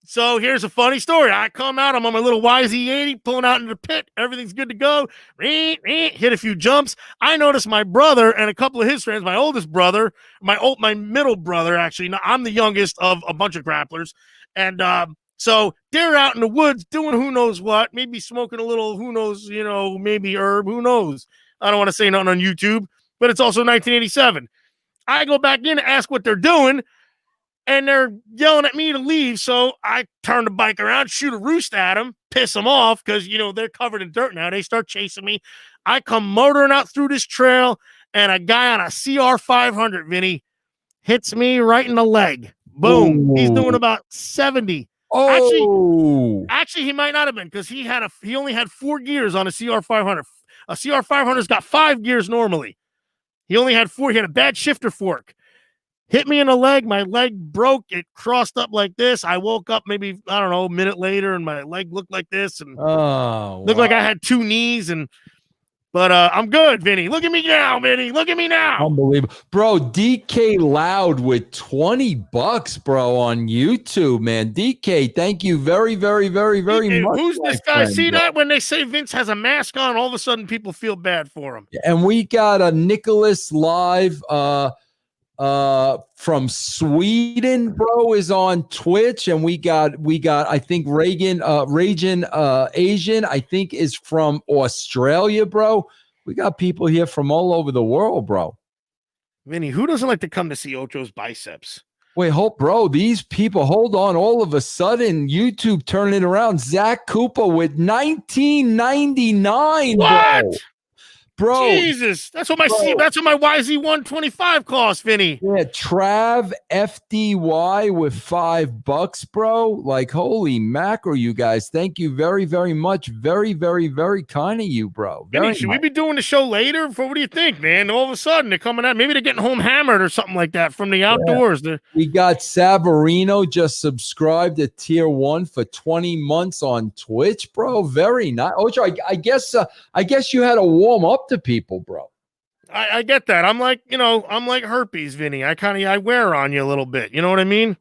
So here's a funny story. I come out, I'm on my little YZ80, pulling out into the pit. Everything's good to go. Hit a few jumps. I noticed my brother and a couple of his friends, my oldest brother, my middle brother, actually. I'm the youngest of a bunch of grapplers. And so they're out in the woods doing who knows what, maybe smoking a little, who knows, maybe herb, who knows. I don't want to say nothing on YouTube, but it's also 1987. I go back in to ask what they're doing, and they're yelling at me to leave. So I turn the bike around, shoot a roost at them, piss them off because, they're covered in dirt now. They start chasing me. I come motoring out through this trail, and a guy on a CR500, Vinny, hits me right in the leg. Boom. Ooh. He's doing about 70. Oh. Actually, he might not have been because he only had 4 gears on a CR500. A CR500's got 5 gears normally. He only had 4. He had a bad shifter fork. Hit me in the leg. My leg broke. It crossed up like this. I woke up maybe, I don't know, a minute later, and my leg looked like this. And looked like I had 2 knees. But I'm good, Vinny. Look at me now, Vinny. Look at me now. Unbelievable. Bro, DK Loud with $20, bro, on YouTube, man. DK, thank you very, very, very, very much. Who's this guy? See that? When they say Vince has a mask on, all of a sudden people feel bad for him. And we got a Nicholas live from Sweden, bro, is on Twitch, and we got I think Reagan Asian, I think, is from Australia, bro. We got people here from all over the world, bro. Vinny, who doesn't like to come to see Ocho's biceps? Wait, bro, these people, hold on. All of a sudden, YouTube turning it around. Zach Cooper with $19.99, what? bro. bro. Jesus, that's what my YZ125 costs, Vinny. Yeah, Trav FDY with $5, bro. Like, holy mackerel, you guys. Thank you very, very much. Very, very, very kind of you, bro. Vinny, should we be doing the show later? What do you think, man? All of a sudden they're coming out. Maybe they're getting home hammered or something like that from the outdoors. Yeah. We got Savarino just subscribed to Tier 1 for 20 months on Twitch, bro. Very nice. Ocho, I guess you had to warm up to people, bro. I get that. I'm like herpes, Vinny. I wear on you a little bit. You know what I mean?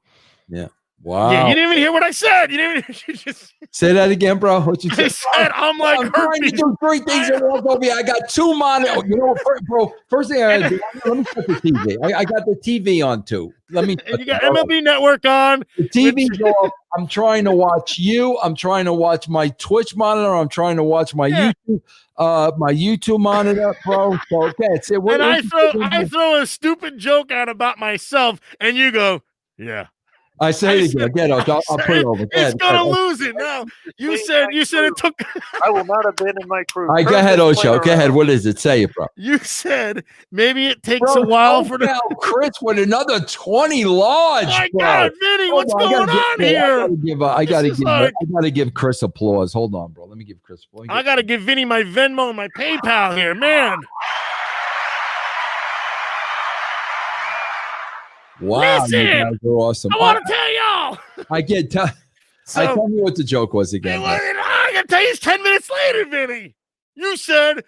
Yeah. Wow. Yeah, you didn't even hear what I said. You didn't even just say that again, bro. What you said? I'm like herpes. Trying to do 3 things at once, Obi. I got 2 monitors. You know, bro. First thing I gotta do, let me set the TV. I got the TV on too. Let me. You got MLB Network on. The TV's off. I'm trying to watch you. I'm trying to watch my Twitch monitor. I'm trying to watch my YouTube monitor, bro. So okay, it's it. And I throw a stupid joke out about myself, and you go, yeah. I say it again. I'll put it over. It's gonna lose it now. You said it took. I will not abandon my crew. All right, go ahead, Ocho. Go ahead. What is it? Say it, bro. You said maybe it takes a while for the Chris with another 20 large. Oh my God, Vinny, what's going on here? I gotta give Chris applause. Hold on, bro. Let me give Chris applause. I gotta give Vinny my Venmo and my PayPal here, man. Wow, listen, you guys are awesome. I want to tell y'all. I get. Tell me what the joke was again. I gotta tell you, it's 10 minutes later, Vinny. You said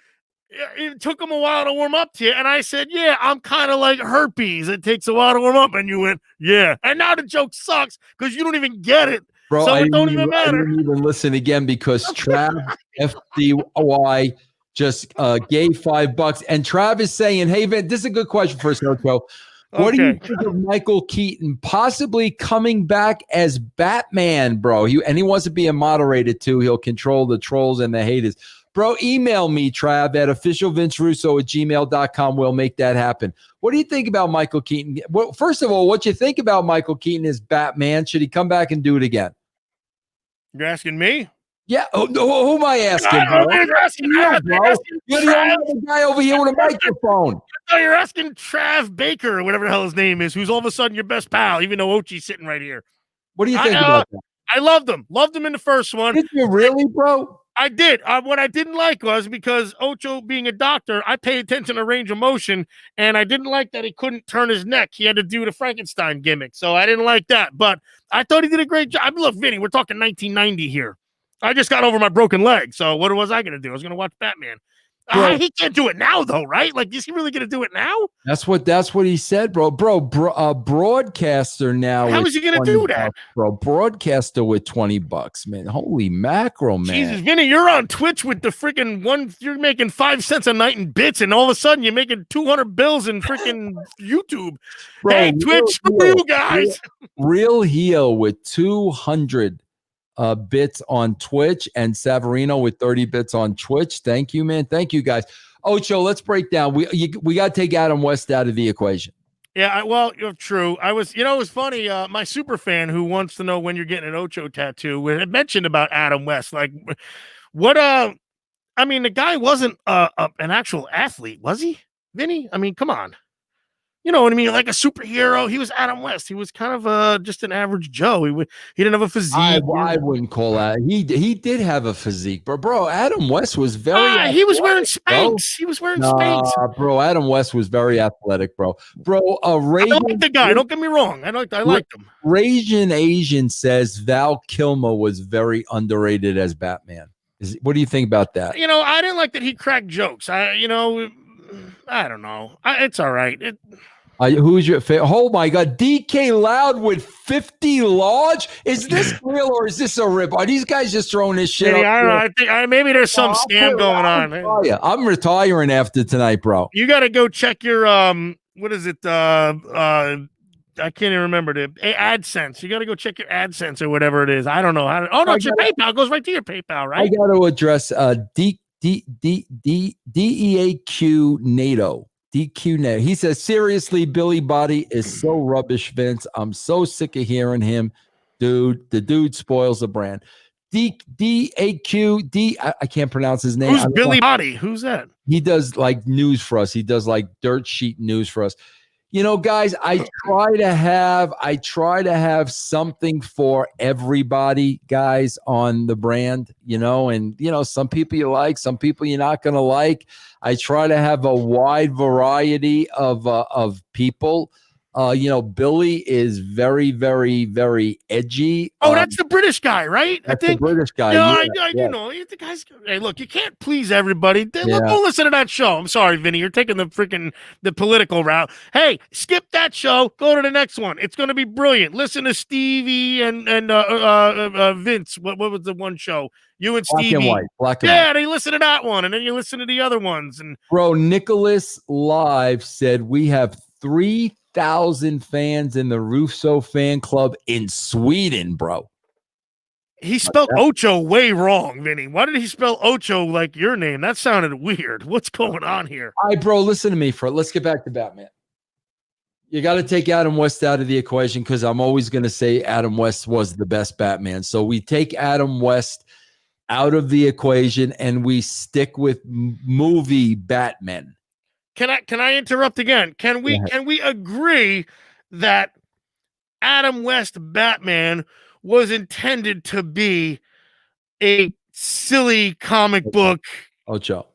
it took him a while to warm up to you, and I said, "Yeah, I'm kind of like herpes. It takes a while to warm up." And you went, "Yeah." And now the joke sucks because you don't even get it, bro. So it don't even matter. I didn't even listen again because Trav FDY just gave $5, and Trav is saying, "Hey, Vin, this is a good question for us, Ocho. What do you think of Michael Keaton possibly coming back as Batman, bro? He wants to be a moderator too. He'll control the trolls and the haters. Bro, email me, Trav, at officialvincerusso@gmail.com. We'll make that happen. What do you think about Michael Keaton? Well, first of all, what you think about Michael Keaton as Batman? Should he come back and do it again? You're asking me? Yeah. Who am I asking, bro? You're asking you, bro. You're the only guy over here with a microphone. Oh, you're asking Trav Baker or whatever the hell his name is, who's all of a sudden your best pal, even though Ochi's sitting right here. What do you think about that? I loved him. Loved him in the first one. Did you really, bro? I did. What I didn't like was because Ocho being a doctor, I pay attention to range of motion, and I didn't like that he couldn't turn his neck. He had to do the Frankenstein gimmick, so I didn't like that. But I thought he did a great job. I mean, look, Vinny, we're talking 1990 here. I just got over my broken leg, so what was I going to do? I was going to watch Batman. He can't do it now, though, right? Like, is he really going to do it now? That's what he said, bro. Broadcaster now. How is he going to do that, bro? Broadcaster with $20, man. Holy mackerel, man. Jesus, Vinny, you're on Twitch with the freaking one. You're making 5 cents a night in bits, and all of a sudden you're making 200 bills in freaking YouTube. Bro, hey, Twitch, screw you guys. Real heel with 200 bits on Twitch, and Savarino with 30 bits on Twitch. Thank you, man. Thank you, guys. Ocho, let's break down. We got to take Adam West out of the equation. Yeah, well, you're true. I was, it was funny. My super fan who wants to know when you're getting an Ocho tattoo had mentioned about Adam West. Like, what? I mean, the guy wasn't an actual athlete, was he, Vinny? I mean, come on. You know what I mean? Like a superhero. He was Adam West. He was kind of just an average Joe. He didn't have a physique. I wouldn't call that. He did have a physique, but bro, Adam West was very. He was wearing Spanx. He was wearing Spanx. Bro, Adam West was very athletic, bro. Bro, I like the guy. Don't get me wrong. I liked him. Raging Asian says Val Kilmer was very underrated as Batman. What do you think about that? I didn't like that he cracked jokes. I don't know. It's all right. Who's your favorite? Oh my God, DK Loud with 50 large. Is this real or is this a rip? Are these guys just throwing this shit? I don't know. I think maybe there's some scam going on. I'm retiring after tonight, bro. You got to go check your what is it? I can't even remember the AdSense. You got to go check your AdSense or whatever it is. I don't know how. It's your PayPal. It goes right to your PayPal, right? I got to address DEAQ NATO. DQ Net. He says, seriously, Billy Body is so rubbish, Vince. I'm so sick of hearing him. Dude, the dude spoils the brand. D-A-Q-D. I can't pronounce his name. Who's Billy Body? Who's that? He does like news for us. He does like dirt sheet news for us. You know, guys, I try to have something for everybody, guys, on the brand, you know, and, you know, some people you like, some people you're not going to like. I try to have a wide variety of people. You know, Billy is very, very, very edgy. Oh, that's the British guy, right? That's I think the British guy. No, Yeah, you know, the guys. Hey, look, you can't please everybody. Yeah. Don't listen to that show. I'm sorry, Vinny. You're taking the political route. Hey, skip that show. Go to the next one. It's going to be brilliant. Listen to Stevie and Vince. What was the one show? You and Stevie. Black and white. They listen to that one, and then you listen to the other ones. And bro, Nicholas Live said we have 3,000 fans in the Russo fan club in Sweden, bro. He spelled Ocho way wrong, Vinny. Why did he spell Ocho like your name? That sounded weird. What's going on here? All right, bro, listen to me. Let's get back to Batman. You got to take Adam West out of the equation because I'm always going to say Adam West was the best Batman. So we take Adam West out of the equation and we stick with movie Batman. Can I interrupt again? Can we agree that Adam West Batman was intended to be a silly comic book? Ocho.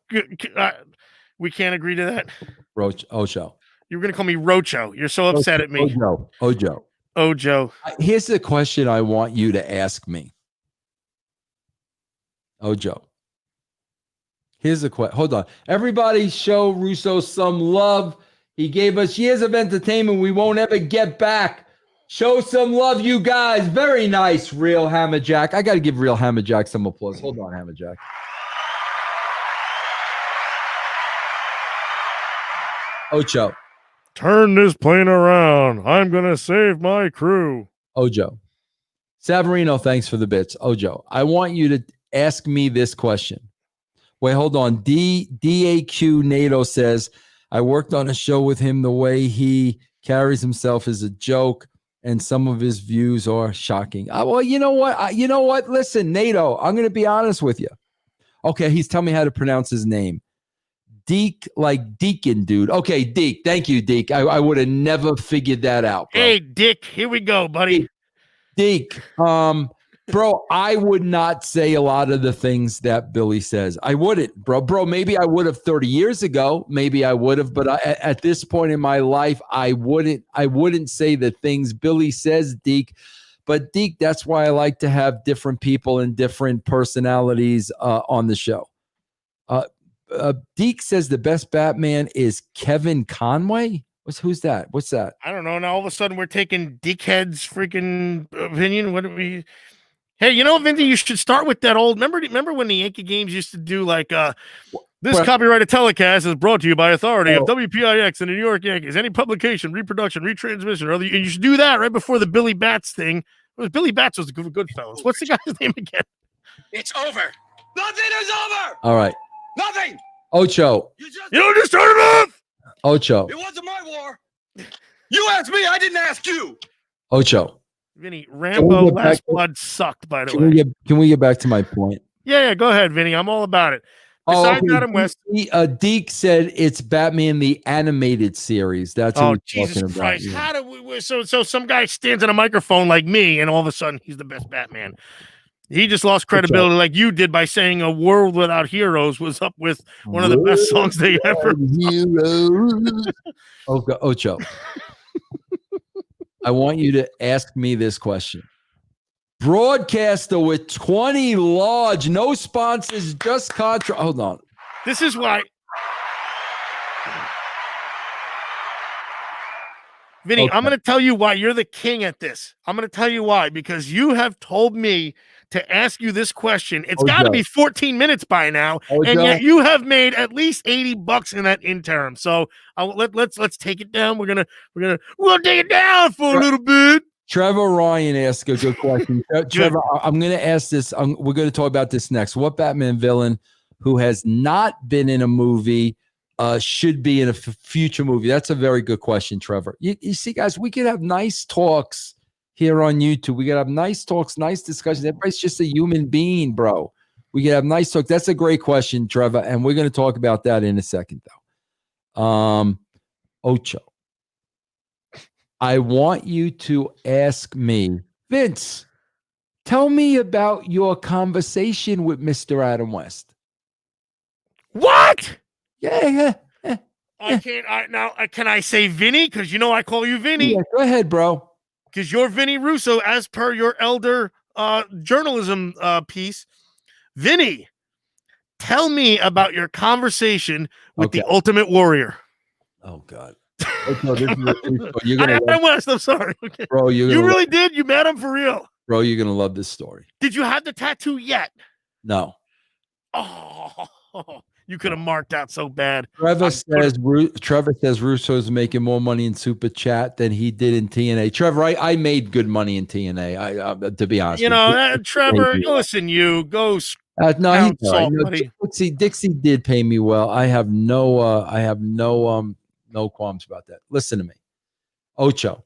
We can't agree to that. Ocho. You're going to call me Rocho. You're so upset at me. Ocho. Here's the question I want you to ask me. Ocho. Here's the question. Hold on. Everybody show Russo some love. He gave us years of entertainment we won't ever get back. Show some love, you guys. Very nice, Real Hammerjack. I got to give Real Hammerjack some applause. Hold on, Hammerjack. Ocho. Turn this plane around. I'm going to save my crew. Ojo. Savarino, thanks for the bits. Ojo, I want you to ask me this question. Wait, hold on. DAQ NATO says, I worked on a show with him. The way he carries himself is a joke, and some of his views are shocking. Well, you know what? Listen, NATO, I'm going to be honest with you. Okay, he's telling me how to pronounce his name. Deke, like Deacon, dude. Okay, Deke. Thank you, Deke. I would have never figured that out, bro. Hey, Dick, here we go, buddy. Deke, bro, I would not say a lot of the things that Billy says. I wouldn't, bro. Bro, maybe I would have 30 years ago. Maybe I would have, but at this point in my life, I wouldn't say the things Billy says, Deke. But Deke, that's why I like to have different people and different personalities on the show. Deke says the best Batman is Kevin Conway. Who's that? What's that? I don't know. Now all of a sudden we're taking Dickhead's freaking opinion. What do we? Hey, you know, Vinny, you should start with that old. Remember when the Yankee games used to do like this copyrighted telecast is brought to you by authority of WPIX and the New York Yankees. Any publication, reproduction, retransmission, or other, and you should do that right before the Billy Bats thing. It was Billy Bats was the good fellas. What's the guy's name again? It's over. Nothing is over. All right. Nothing. Ocho. You just turn it off. Ocho. It wasn't my war. You asked me. I didn't ask you. Ocho. Vinny, Rambo Last Blood sucked, by the way. Can we get back to my point? Yeah, go ahead, Vinny. I'm all about it. Besides Adam West. Deke said it's Batman the Animated Series. That's what he's Jesus talking Christ. about. How do we so some guy stands on a microphone like me and all of a sudden he's the best Batman. He just lost credibility like you did by saying A World Without Heroes was up with one of the best songs they ever. Heroes. Ocho. I want you to ask me this question. Broadcaster with 20 large, no sponsors, just contract. Hold on. This is why. Vinny, okay. I'm going to tell you why you're the king at this. I'm going to tell you why, because you have told me to ask you this question. It's got to be 14 minutes by now, and yet you have made at least $80 in that interim. So let's take it down. We'll take it down for a little bit. Trevor Ryan asked a good question. Trevor, I'm going to ask this. We're going to talk about this next. What Batman villain who has not been in a movie should be in a future movie? That's a very good question, Trevor. You see, guys, we could have nice talks here on YouTube. We gotta have nice talks, nice discussions. Everybody's just a human being, bro. We can have nice talk. That's a great question, Trevor, and we're going to talk about that in a second, though. Ocho, I want you to ask me, Vince, tell me about your conversation with Mr. Adam West. What? Yeah. I can't. Can I say Vinny? Because you know I call you Vinny. Yeah, go ahead, bro. Because you're Vinny Russo, as per your elder journalism piece. Vinny, tell me about your conversation with the Ultimate Warrior. Oh God. You're gonna Adam West. I'm sorry, bro. You really did. You met him for real, bro. You're gonna love this story. Did you have the tattoo yet? No. Oh, you could have marked out so bad. Trevor says Russo's making more money in Super Chat than he did in TNA. Trevor, I made good money in TNA. I to be honest, you know, Trevor. Listen, you go. No, Dixie did pay me well. I have no qualms about that. Listen to me, Ocho.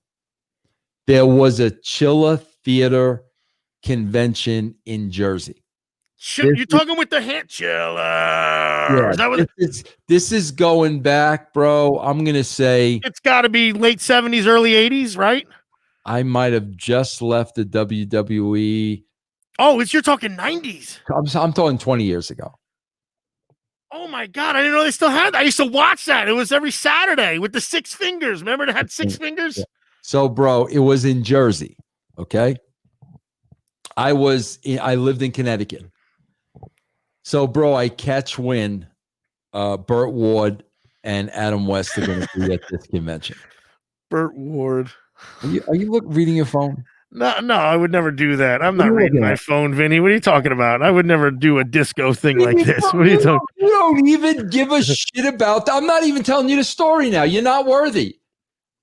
There was a Chilla Theater convention in Jersey. You're talking with the hand chiller. Yeah, is that what this is going back, bro. I'm gonna say it's got to be late 70s, early 80s, right? I might have just left the WWE. Oh, you're talking 90s. I'm talking 20 years ago. Oh my God, I didn't know they still had that. I used to watch that. It was every Saturday with the 6 fingers. Remember it had 6 fingers? Yeah. So, bro, it was in Jersey. Okay. I lived in Connecticut. So, bro, I catch wind. Burt Ward and Adam West are going to be at this convention. Burt Ward. Are you reading your phone? No, I would never do that. I'm not reading my phone, Vinny. What are you talking about? I would never do a disco thing like this. What are you talking? You don't even give a shit about that. I'm not even telling you the story now. You're not worthy.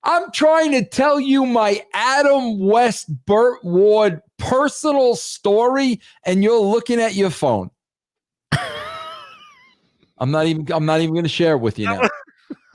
I'm trying to tell you my Adam West, Burt Ward personal story, and you're looking at your phone. I'm not even going to share it with you now.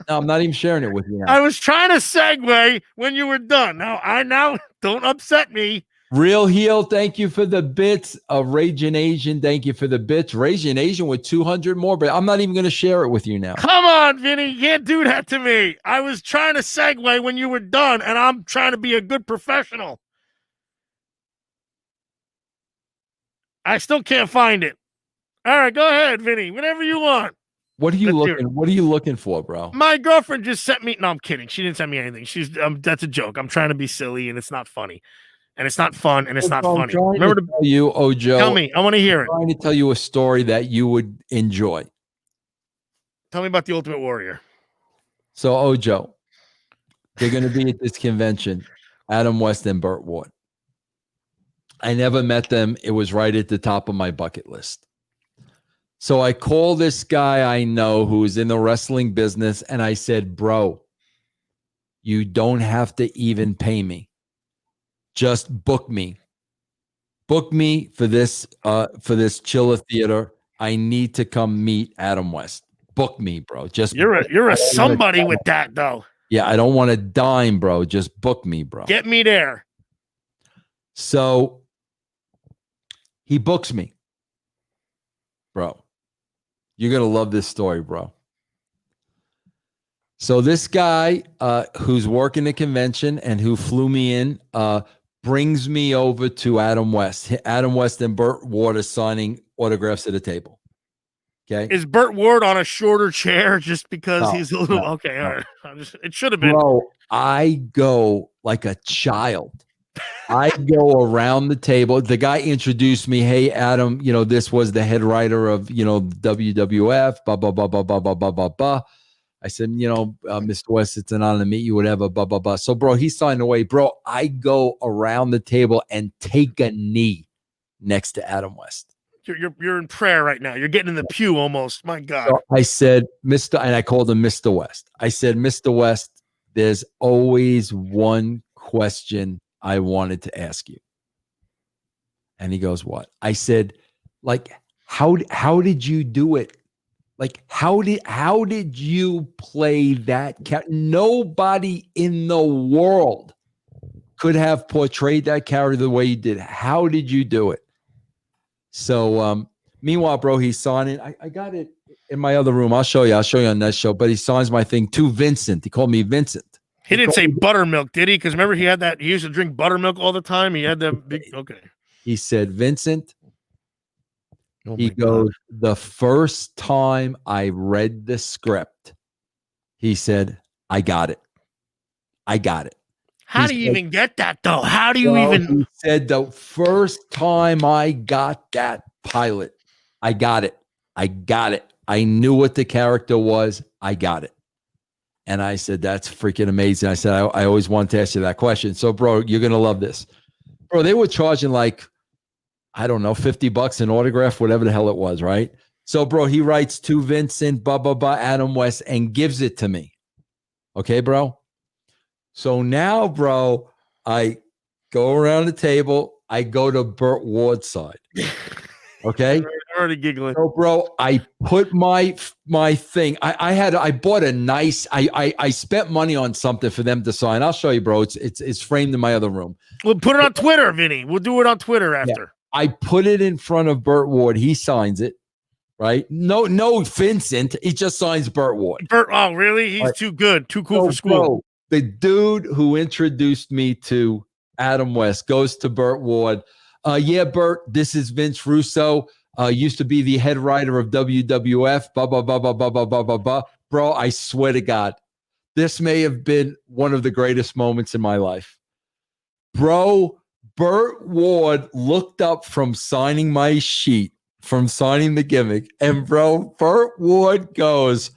No, I'm not even sharing it with you now. I was trying to segue when you were done. Now don't upset me. Real Heel, thank you for the bits. Raging Asian, thank you for the bits. Raging Asian with 200 more, but I'm not even going to share it with you now. Come on, Vinny. You can't do that to me. I was trying to segue when you were done, and I'm trying to be a good professional. I still can't find it. All right, go ahead, Vinny. Whatever you want. What are you looking for, bro? My girlfriend just sent me. No, I'm kidding. She didn't send me anything. That's a joke. I'm trying to be silly, and it's not funny, and it's not fun, and it's not funny. Remember to tell you, Ojo. Tell me. I want to hear it. I'm trying to tell you a story that you would enjoy. Tell me about the Ultimate Warrior. So, Ojo, they're going to be at this convention. Adam West and Burt Ward. I never met them. It was right at the top of my bucket list. So I call this guy I know who's in the wrestling business, and I said, bro, you don't have to even pay me. Just book me. Book me for this Chilla Theater. I need to come meet Adam West. Book me, bro. Just you're a somebody with that, though. Yeah, I don't want a dime, bro. Just book me, bro. Get me there. So he books me, bro. You're going to love this story, bro. So this guy who's working the convention and who flew me in brings me over to Adam West. Adam West and Burt Ward are signing autographs at the table. Okay. Is Burt Ward on a shorter chair just because he's a little... Okay, all right. It should have been. Bro, I go like a child. I go around the table. The guy introduced me. Hey, Adam, this was the head writer of, WWF, blah, blah, blah, blah, blah, blah, blah, blah, blah. I said, Mr. West, it's an honor to meet you, whatever, blah, blah, blah. So, bro, he's signed away. Bro, I go around the table and take a knee next to Adam West. You're in prayer right now. You're getting in the pew almost. My God. So I said, and I called him Mr. West. I said, Mr. West, there's always one question I wanted to ask you. And he goes, what? I said, how did you do it? How did you play that? Nobody in the world could have portrayed that character the way you did. How did you do it? So meanwhile, bro, he's signing. I got it in my other room. I'll show you on that show. But he signs my thing to Vincent. He called me Vincent. He didn't say buttermilk, did he? Because remember he had that. He used to drink buttermilk all the time. He had the big. Okay. He said, Vincent. Oh He goes, the first time I read the script, he said, I got it. I got it. How do you even get that, though? How do you even? He said, the first time I got that pilot, I got it. I got it. I knew what the character was. I got it. And I said, that's freaking amazing. I said, I always wanted to ask you that question. So, bro, you're going to love this. Bro, they were charging like, I don't know, $50 an autograph, whatever the hell it was, right? So, bro, he writes to Vincent, Adam West, and gives it to me. Okay, bro? So now, bro, I go around the table. I go to Burt Ward's side. Okay? I'm already giggling. So, bro, I put my thing. I bought a nice. I spent money on something for them to sign. I'll show you, bro. It's framed in my other room. We'll put it on Twitter, Vinny. We'll do it on Twitter after. Yeah. I put it in front of Burt Ward. He signs it, right? No, Vincent. He just signs Burt Ward. Oh, really? He's too good, too cool for school. Bro, the dude who introduced me to Adam West goes to Burt Ward. Yeah, Burt, this is Vince Russo. Used to be the head writer of WWF. Blah, blah, blah, blah, blah, blah, blah, blah, blah. Bro, I swear to God, this may have been one of the greatest moments in my life. Bro, Burt Ward looked up from signing my sheet, from signing the gimmick, and bro, Burt Ward goes,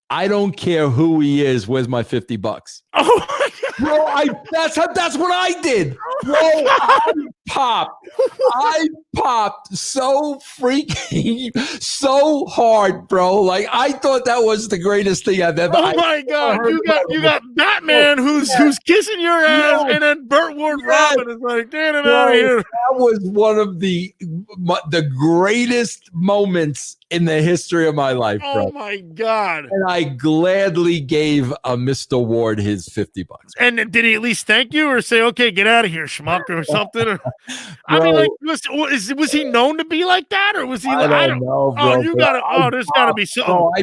I don't care who he is. Where's my $50? Oh my God. Bro, that's what I did. Bro, I popped so freaking so hard, bro. Like I thought that was the greatest thing I've ever. Oh my God, you got Batman who's kissing your ass, and then Burt Ward Robin is like, get him out of here. That was one of the greatest moments in the history of my life, bro. Oh my God. And I gladly gave Mr. Ward his $50. And did he at least thank you or say, okay, get out of here, schmuck, or something? I mean, like, was he known to be like that? Or was he like, I don't know, bro. There's got to be something. Oh, I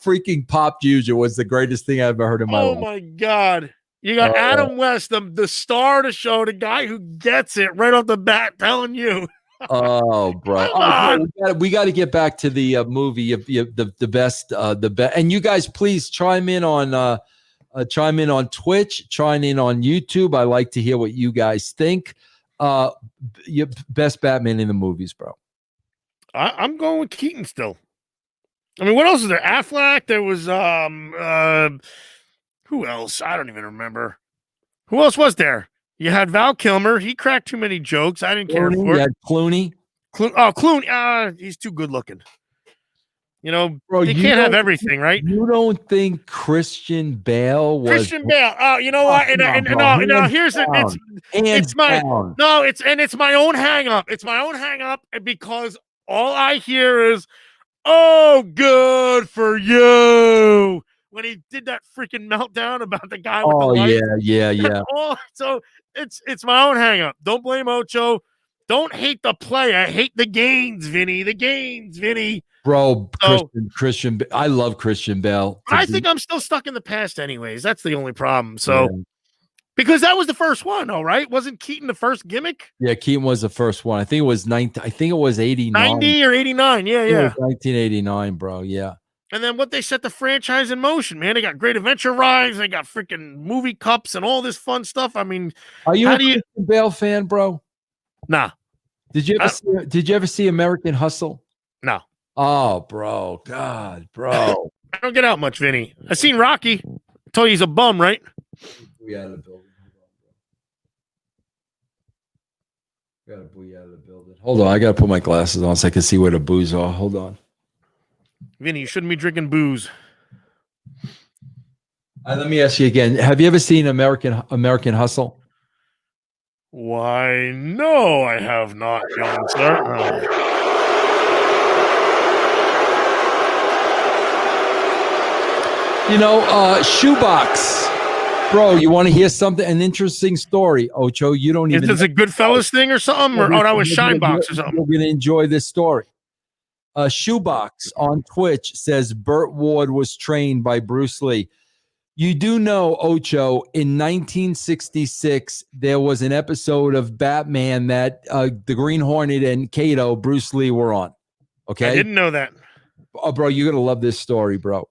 freaking popped huge. It was the greatest thing I ever heard in my life. Oh my God. You got Adam West, the star of the show, the guy who gets it right off the bat telling you. Oh, bro! We got to get back to the movie. The best. And you guys, please chime in on Twitch, chime in on YouTube. I like to hear what you guys think. Best Batman in the movies, bro. I'm going with Keaton still. I mean, what else is there? Affleck. There was who else? I don't even remember. Who else was there? You had Val Kilmer. He cracked too many jokes. I didn't care for it. You had Clooney. Clooney. He's too good looking. You know, bro, you can't have everything, right? You don't think Christian Bale was Christian Bale? Oh, you know what? No, here's it. It's my own hang up. It's my own hang up because all I hear is, "Oh, good for you." When he did that freaking meltdown about the guy with the light. Yeah. So it's my own hang up. Don't blame Ocho. Don't hate the player. Hate the gains, Vinny. The gains, Vinny. Bro, Christian. I love Christian Bale. I think I'm still stuck in the past anyways. That's the only problem. So, because that was the first one, all right? Wasn't Keaton the first gimmick? Yeah, Keaton was the first one. I think it was 89. 90 or 89. Yeah. 1989, bro. Yeah. And then what they set the franchise in motion, man. They got Great Adventure rides. They got freaking movie cups and all this fun stuff. I mean, are you a Christian Bale fan, bro? Nah. Did you ever see American Hustle? No. Oh, bro. God, bro. I don't get out much, Vinny. I seen Rocky. I told you he's a bum, right? We out of the building. Got to booey out of the building. Hold on. I got to put my glasses on so I can see where the booze are. Hold on. Vinny, you shouldn't be drinking booze. Let me ask you again. Have you ever seen American Hustle? Why, no, I have not, young sir. You know, Shoebox. Bro, you want to hear something? An interesting story, Ocho. You don't Is even. this a Goodfellas thing or something? Or that was Shinebox or something? You're going to enjoy this story. Shoebox on Twitch says Burt Ward was trained by Bruce Lee. You do know, Ocho, in 1966, there was an episode of Batman that the Green Hornet and Kato, Bruce Lee, were on. Okay? I didn't know that. Oh, bro, you're going to love this story, bro.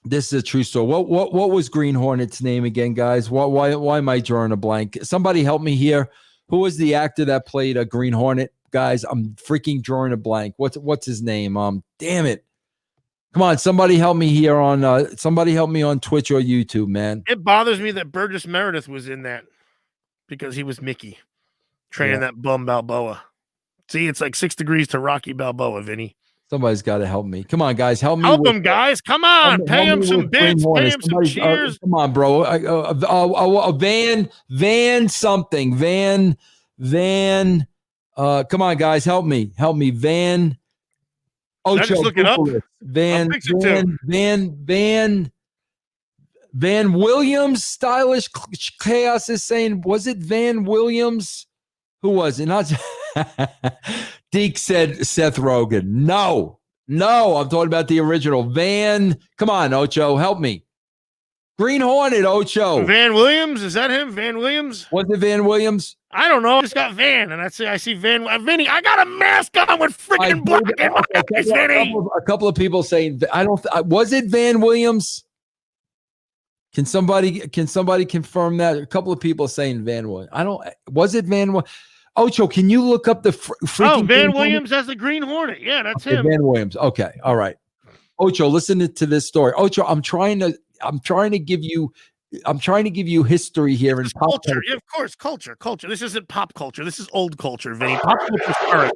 This is a true story. What was Green Hornet's name again, guys? Why am I drawing a blank? Somebody help me here. Who was the actor that played a Green Hornet? Guys, I'm freaking drawing a blank. What's his name? Damn it. Come on, somebody help me here on somebody help me on Twitch or YouTube, man. It bothers me that Burgess Meredith was in that because he was Mickey training that bum Balboa. See, it's like 6 degrees to Rocky Balboa, Vinny. Somebody's got to help me. Come on, guys, help me. Help him, guys. Come on. Pay him some bits. Pay him some cheers. Come on, bro. Van something. Van. Come on, guys, help me. Van. Ocho, just look it up? Van Williams. Stylish Chaos is saying, was it Van Williams? Who was it? Not Deke said Seth Rogen. No, I'm talking about the original. Van. Come on, Ocho, help me. Green Hornet, Ocho. Van Williams? Is that him? Van Williams? Was it Van Williams? I don't know. I just got Van, and I see Van. Vinny, I got a mask on with freaking black in my eyes, Vinny. A couple of people saying, I don't. Was it Van Williams? Can somebody confirm that? A couple of people saying Van Williams. I don't. Was it Van? Ocho, can you look up the freaking? Van Williams as the Green Hornet. Yeah, that's him. Van Williams. Okay, all right. Ocho, listen to this story. Ocho, I'm trying to give you history here in pop culture. Yeah, of course, culture. This isn't pop culture. This is old culture, Vinny. Pop culture is current.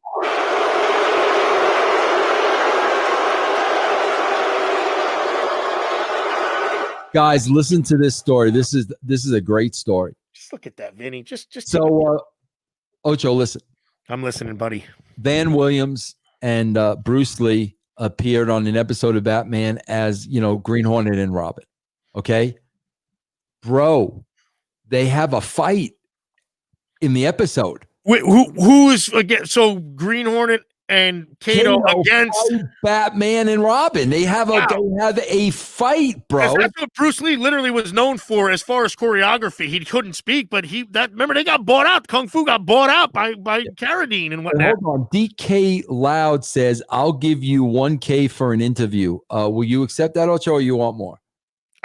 Guys, listen to this story. This is a great story. Just look at that, Vinny. Just so, Ocho, listen. I'm listening, buddy. Van Williams and Bruce Lee appeared on an episode of Batman as, Green Hornet and Robin. Okay, bro, they have a fight in the episode. Wait, who is again? So Green Hornet and Kato against Batman and Robin. They have a fight, bro. That's what Bruce Lee literally was known for as far as choreography. He couldn't speak, but remember they got bought out. Kung Fu got bought out by Carradine and whatnot. Hold on, DK Loud says, "I'll give you $1K for an interview. Will you accept that, Ocho, or you want more?"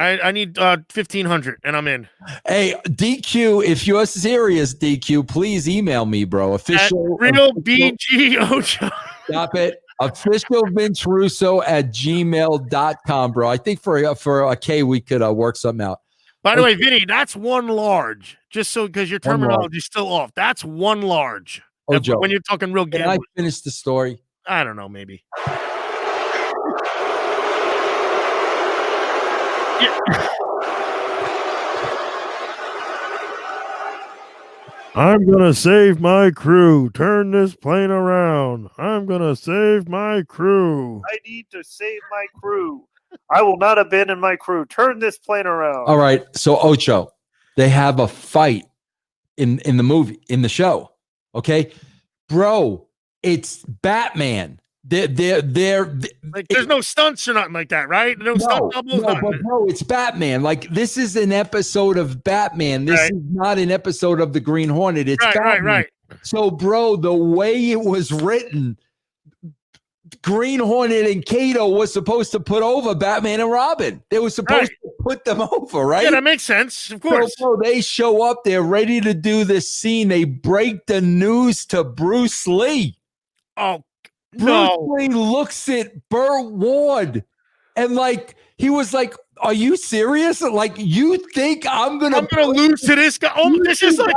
I need 1,500 and I'm in. Hey, DQ, if you're serious, DQ, please email me, bro. Official Real BG Ocho. Stop it. Official Vince Russo at gmail.com, bro. I think for a K we could work something out. By the way, Vinny, that's one large. Just so because your terminology is still off. That's one large. Ocho, when you're talking real can gambling. I finish the story? I don't know, maybe. I'm gonna save my crew. Turn this plane around. I'm gonna save my crew. I need to save my crew. I will not abandon my crew. Turn this plane around. All right. So Ocho, they have a fight in the movie, in the show. Okay, bro, it's Batman. They're like there's no stunts or nothing like that, right? No stunt doubles. No, but bro, it's Batman. Like this is an episode of Batman. This is not an episode of the Green Hornet. It's Batman. Right. So, bro, the way it was written, Green Hornet and Kato was supposed to put over Batman and Robin. They were supposed to put them over, right? Yeah, that makes sense. Of course. So, bro, they show up. They're ready to do this scene. They break the news to Bruce Lee. Oh. Bruce Lee looks at Burt Ward and he was like, "Are you serious? Like you think I'm gonna lose to this guy? Oh, this is like,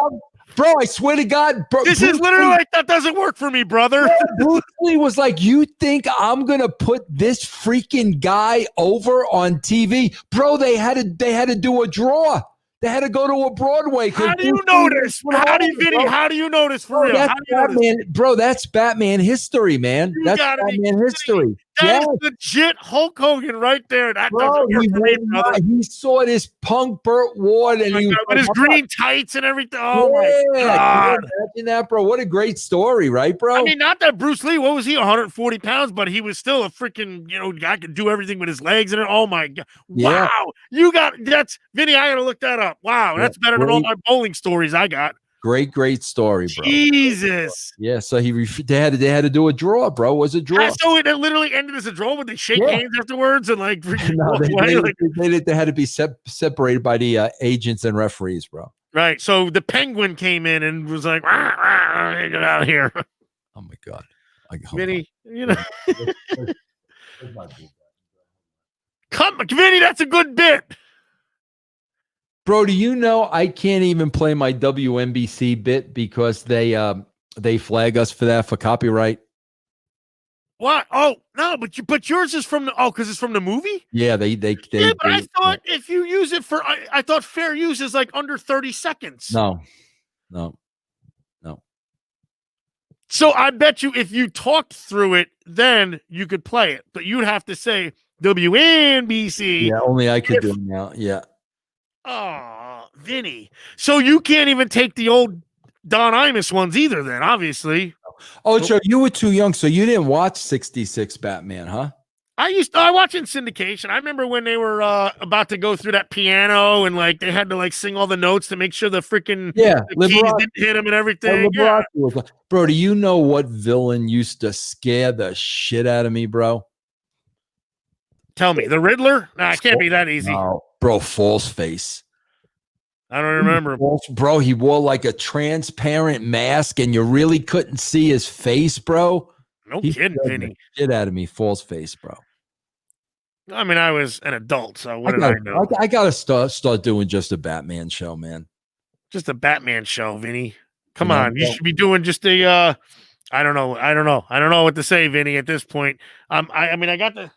bro, I swear to God, bro, this is literally like that doesn't work for me, brother." Bruce Lee was like, "You think I'm gonna put this freaking guy over on TV, bro?" They had to do a draw. They had to go to a Broadway. How do you know this? How do you know this for real? That's Batman, bro. That's Batman history, man. That's Batman history. That is legit Hulk Hogan right there. That Bro, doesn't work for me, brother. he saw this punk Burt Ward and he was With his like, green tights and everything. Oh my can you God. imagine that, bro? What a great story, right, bro? I mean, not that Bruce Lee, what was he, 140 pounds, but he was still a freaking, guy could do everything with his legs and it. Oh my God. Yeah. Wow. That's Vinny. I got to look that up. Wow. That's better than all my bowling stories I got. Great story, bro. Jesus. Yeah, so they had to do a draw, bro. It was a draw. So it literally ended as a draw. Would they shake hands afterwards and like no, they had to be separated by the agents and referees, bro. Right. So the Penguin came in and was like, get out of here. Oh my God. Vinny, Vinny, that's a good bit. Bro, do you know I can't even play my WNBC bit because they flag us for that for copyright? What? Oh no, but yours is from because it's from the movie. Yeah, they. Yeah, but I thought if you use it for, I thought fair use is like under 30 seconds. No. So I bet you if you talked through it, then you could play it, but you'd have to say WNBC. Yeah, only I could do it now. Yeah. Oh, Vinny. So you can't even take the old Don Imus ones either, then, obviously. Ocho, you were too young, so you didn't watch 66 Batman, huh? I watch in syndication. I remember when they were about to go through that piano and like they had to like sing all the notes to make sure the freaking keys didn't hit them and everything. Yeah. Bro, do you know what villain used to scare the shit out of me, bro? Tell me, the Riddler? Nah, it can't be that easy. No, bro, False Face. I don't remember. Bro, he wore like a transparent mask and you really couldn't see his face, bro. No kidding, Vinny. Shit out of me, False Face, bro. I mean, I was an adult, so what did I know? I gotta start doing just a Batman show, man. Just a Batman show, Vinny. Come on, you should be doing just a. I don't know what to say, Vinny. At this point, I mean, I got the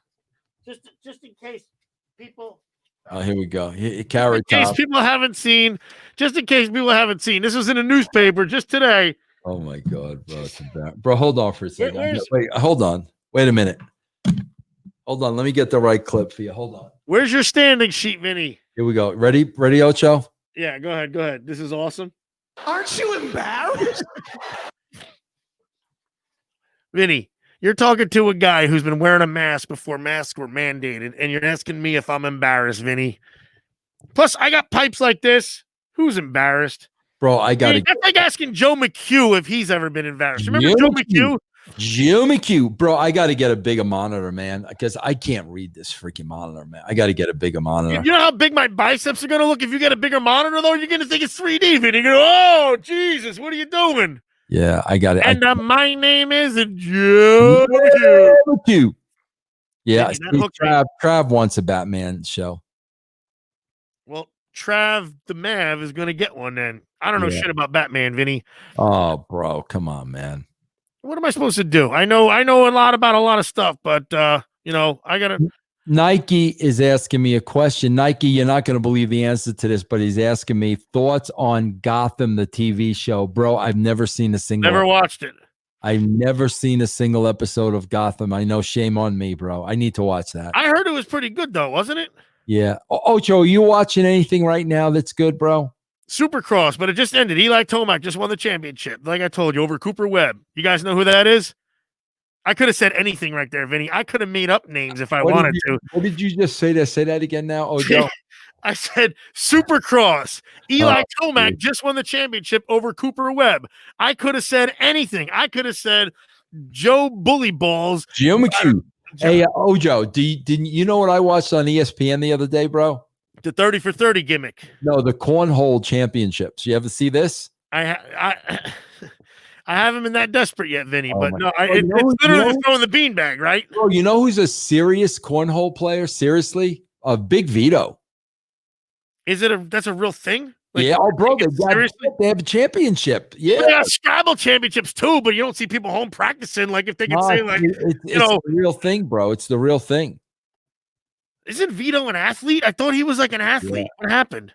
just in case people. Oh, here we go. Carrot Top. Just in case people haven't seen. This was in a newspaper just today. Oh my God, bro! Bro, hold on for a second. Wait, hold on. Wait a minute. Hold on. Let me get the right clip for you. Hold on. Where's your standing sheet, Vinny? Here we go. Ready, Ocho? Yeah, go ahead. This is awesome. Aren't you embarrassed? Vinny, you're talking to a guy who's been wearing a mask before masks were mandated, and you're asking me if I'm embarrassed, Vinny. Plus, I got pipes like this. Who's embarrassed? Bro, I got to. That's like asking Joe McHugh if he's ever been embarrassed. Remember Joe McHugh? Joe McHugh. Bro, I got to get a bigger monitor, man, because I can't read this freaking monitor, man. I got to get a bigger monitor. You know how big my biceps are going to look if you get a bigger monitor, though? You're going to think it's 3D, Vinny. You're going to oh, Jesus, what are you doing? Yeah, I got it. And my name is Joe McHugh. Yeah, Trav wants a Batman show. Well, Trav the Mav is going to get one then. I don't know shit about Batman, Vinny. Oh, bro, come on, man. What am I supposed to do? I know a lot about a lot of stuff, but I gotta. Nike is asking me a question. Nike, you're not going to believe the answer to this, but he's asking me thoughts on Gotham, the TV show. Bro, I've never seen a single. Never watched it. I've never seen a single episode of Gotham. I know, shame on me, bro. I need to watch that. I heard it was pretty good though, wasn't it? Yeah. Ocho, are you watching anything right now that's good, bro? Supercross, but it just ended. Eli Tomac just won the championship. Like I told you, over Cooper Webb. You guys know who that is? I could have said anything right there, Vinny. I could have made up names if I wanted to. What did you just say there? Say that again now, Ojo. I said Supercross. Eli Tomac just won the championship over Cooper Webb. I could have said anything. I could have said Joe Bully Balls. Joe McHugh. Hey, Ojo, didn't you know what I watched on ESPN the other day, bro? The 30 for 30 gimmick. No, the cornhole championships. You ever see this? I haven't been that desperate yet, Vinny, but no, it's literally throwing the beanbag, right? Bro, you know who's a serious cornhole player? Seriously? Big Vito. Is it that's a real thing? Like, yeah, bro, they have a championship. Yeah. They got Scrabble championships too, but you don't see people home practicing. Like if they can say like, it's the real thing, bro. It's the real thing. Isn't Vito an athlete? I thought he was like an athlete. Yeah. What happened?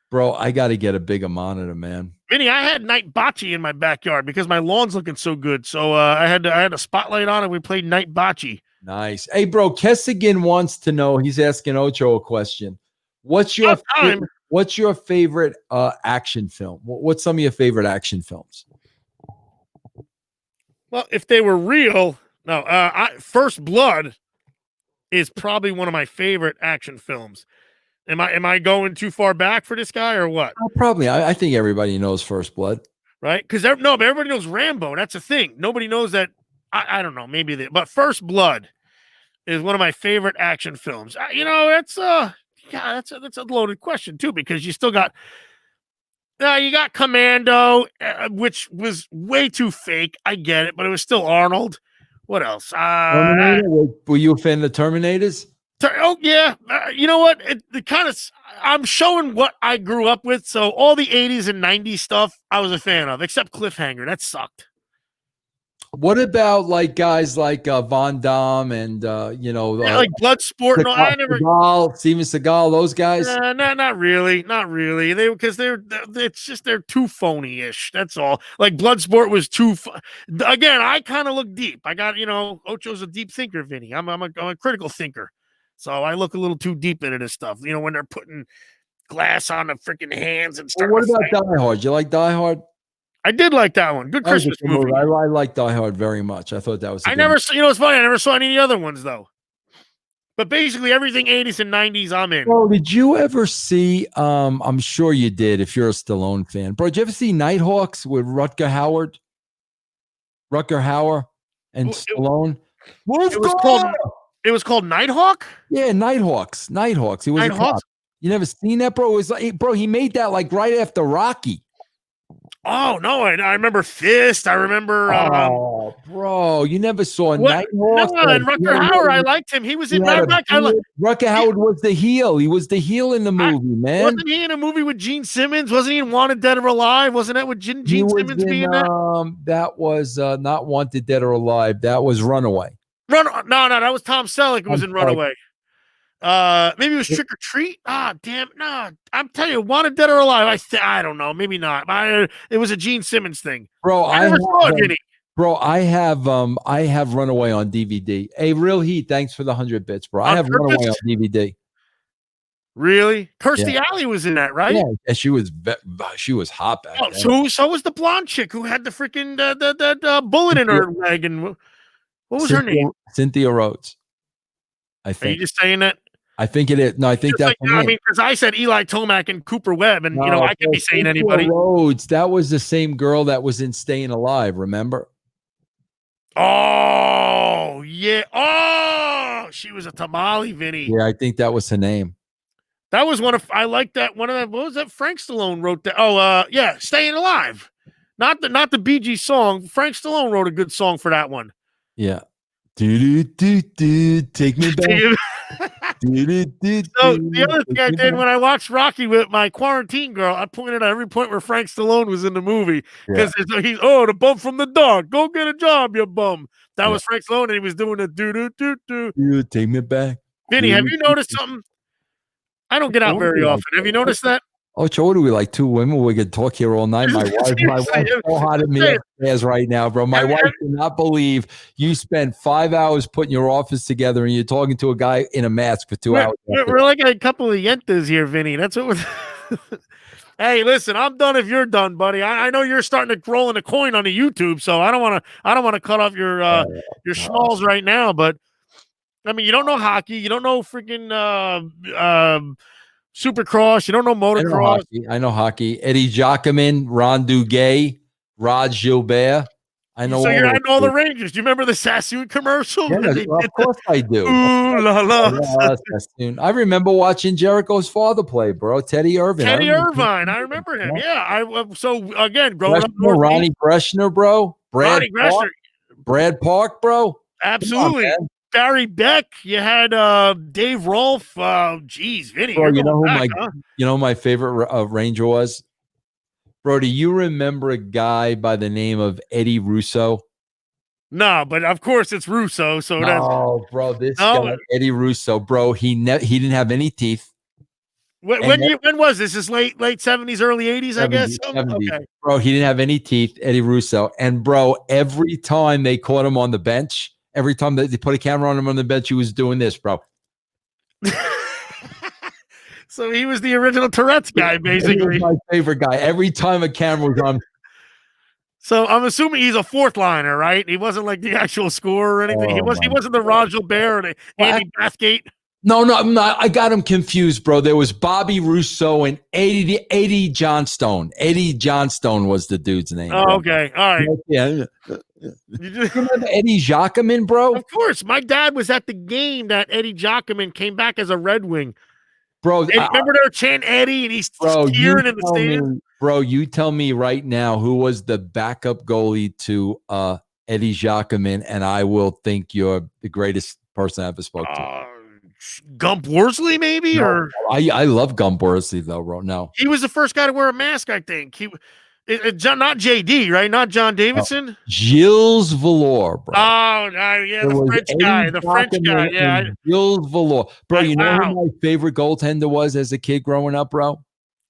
Bro, I got to get a bigger monitor, man. Vinny, I had night bocce in my backyard because my lawn's looking so good. So I had a spotlight on and we played night bocce. Nice. Hey, bro, Kessigan wants to know. He's asking Ocho a question. What's your favorite action film? What's some of your favorite action films? Well, if they were real, no. First Blood is probably one of my favorite action films. Am I going too far back for this guy or what? Probably. I think everybody knows First Blood, right? Because but everybody knows Rambo. That's the thing. Nobody knows that. I don't know. Maybe but First Blood is one of my favorite action films. That's a loaded question too, because you still got you got Commando, which was way too fake. I get it, but it was still Arnold. What else? Were you a fan of the Terminators? Oh yeah, you know what? I'm showing what I grew up with. So all the 80s and 90s stuff I was a fan of, except Cliffhanger. That sucked. What about like guys like Von Damme and like Bloodsport? No, I never. Steven Seagal, those guys. Not really. They're too phony-ish. That's all. Like Bloodsport was too. Again, I kind of look deep. I got Ocho's a deep thinker, Vinny. I'm a critical thinker, so I look a little too deep into this stuff. When they're putting glass on the freaking hands and stuff. What about Die Hard? You like Die Hard? I did like that one. Good Christmas movie. I like Die Hard very much. I thought that was. It's funny. I never saw any of the other ones though. But basically, everything 80s and 90s, I'm in. Well, did you ever see? I'm sure you did. If you're a Stallone fan, bro, did you ever see Nighthawks with Rutger Hauer and Stallone? It was called Nighthawk. Yeah, Nighthawks. He was a cop. You never seen that, bro? It was like, bro, he made that like right after Rocky. Oh no, I remember Fist. I remember. Bro, you never saw Nighthawk. No, and Rutger Hauer, I liked him. He was in Rutger Hauer was the heel. He was the heel in the movie, man. Wasn't he in a movie with Gene Simmons? Wasn't he in Wanted Dead or Alive? Wasn't that with Gene Simmons being that? That was not Wanted Dead or Alive. That was Runaway. No, that was Tom Selleck who was in Runaway. Maybe it was Trick or Treat. Damn, no. I'm telling you, Wanted Dead or Alive. I don't know, maybe not. It was a Gene Simmons thing. Bro, I have Runaway on DVD. Hey, Real Heat, thanks for the 100 bits, bro. I have Runaway on DVD. Really? Kirstie Alley was in that, right? Yeah, she was hot back then. So was the blonde chick who had the freaking that bullet in her leg, and what was her name? Cynthia Rhodes. I think. Are you just saying that? I think it is. No, I think that's. Because I said Eli Tomac and Cooper Webb, and I could be saying anybody. Rhodes, that was the same girl that was in Staying Alive. Remember? Oh yeah. Oh, she was a tamale, Vinny. Yeah, I think that was her name. That was I like that one of that. What was that? Frank Stallone wrote that. Oh, yeah, Staying Alive. Not the Bee Gees song. Frank Stallone wrote a good song for that one. Yeah. Take me back. So the other thing I did when I watched Rocky with my quarantine girl, I pointed out every point where Frank Stallone was in the movie because he's the bum from the dog. Go get a job, you bum. That was Frank Stallone, and he was doing a do. Take me back. Vinny, have you noticed something? I don't get out very often. Have you noticed that? Ocho, what are we like? Two women? We could talk here all night. My wife's so hot at me right now, bro. My wife cannot believe you spent 5 hours putting your office together and you're talking to a guy in a mask for 2 hours. We're like a couple of yentas here, Vinny. That's what we're. Hey, listen, I'm done if you're done, buddy. I know you're starting to roll in a coin on the YouTube, so I don't want to cut off your schmalls right now. But I mean, you don't know hockey, you don't know freaking Supercross. You don't know motocross. I know hockey. Eddie Jacquemin, Ron Duguay, Rod Gilbert. I know. So you're on all the Rangers. Do you remember the Sassoon commercial? Yeah, of course I do. Ooh la la. Sassoon. I remember watching Jericho's father play, bro. Teddy Irvine. I remember him. Yeah. So again, growing up, Ronnie Breshner, bro. Brad Park, bro. Absolutely. Barry Beck, you had Dave Rolfe. Geez, Vinny. Bro, you know my favorite Ranger was? Bro, do you remember a guy by the name of Eddie Russo? No, but of course it's Russo. So bro, guy, Eddie Russo, bro, he didn't have any teeth. When was this? Is late 70s, early 80s, I guess. 70s. Okay. Bro, he didn't have any teeth, Eddie Russo. And bro, every time they caught him on the bench Every time that they put a camera on him on the bench, he was doing this, bro. So he was the original Tourette's guy, He basically. was my favorite guy. Every time a camera was on. So I'm assuming he's a fourth liner, right? He wasn't like the actual scorer or anything. He wasn't the Raj Bear or the Andy Bathgate. No, I'm not. I got him confused, bro. There was Bobby Rousseau and Eddie Johnstone. Eddie Johnstone was the dude's name. Oh, bro. Okay. All right. Yeah. You remember Eddie Jacquemin, bro? Of course. My dad was at the game that Eddie Jacquemin came back as a Red Wing. Bro, Remember they were chanting Eddie and he's cheering in the stand? Bro, you tell me right now who was the backup goalie to Eddie Jacquemin, and I will think you're the greatest person I ever spoke to. Gump Worsley, maybe? No, or I love Gump Worsley, though, bro. No. He was the first guy to wear a mask, I think. Not JD, right? Not John Davidson? Gilles Valor, bro. Oh, yeah, the French guy. The French guy, yeah. Gilles Valor. Bro, you know who my favorite goaltender was as a kid growing up, bro?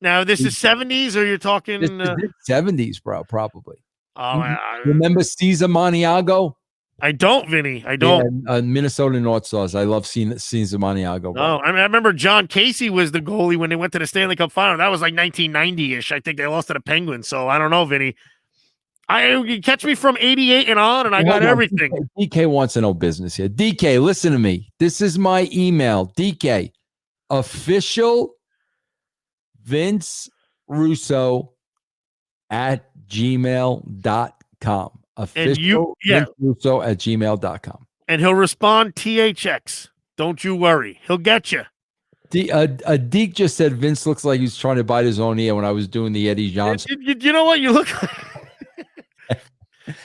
Now, this is 70s, or you're talking... This is 70s, bro, probably. Oh, remember Cesar Maniago? I don't, Vinny. I don't. Yeah, Minnesota North Stars. I love Cesar Maniago. No, I remember John Casey was the goalie when they went to the Stanley Cup final. That was like 1990-ish. I think they lost to the Penguins. So I don't know, Vinny. You catch me from 88 and on, and I got everything. DK wants to know business here. DK, listen to me. This is my email. DK, official Vince Russo at gmail.com. Official Vince Russo at gmail.com. And he'll respond THX. Don't you worry. He'll get you. Deke just said Vince looks like he's trying to bite his own ear when I was doing the Eddie Johnson. You know what? You look like...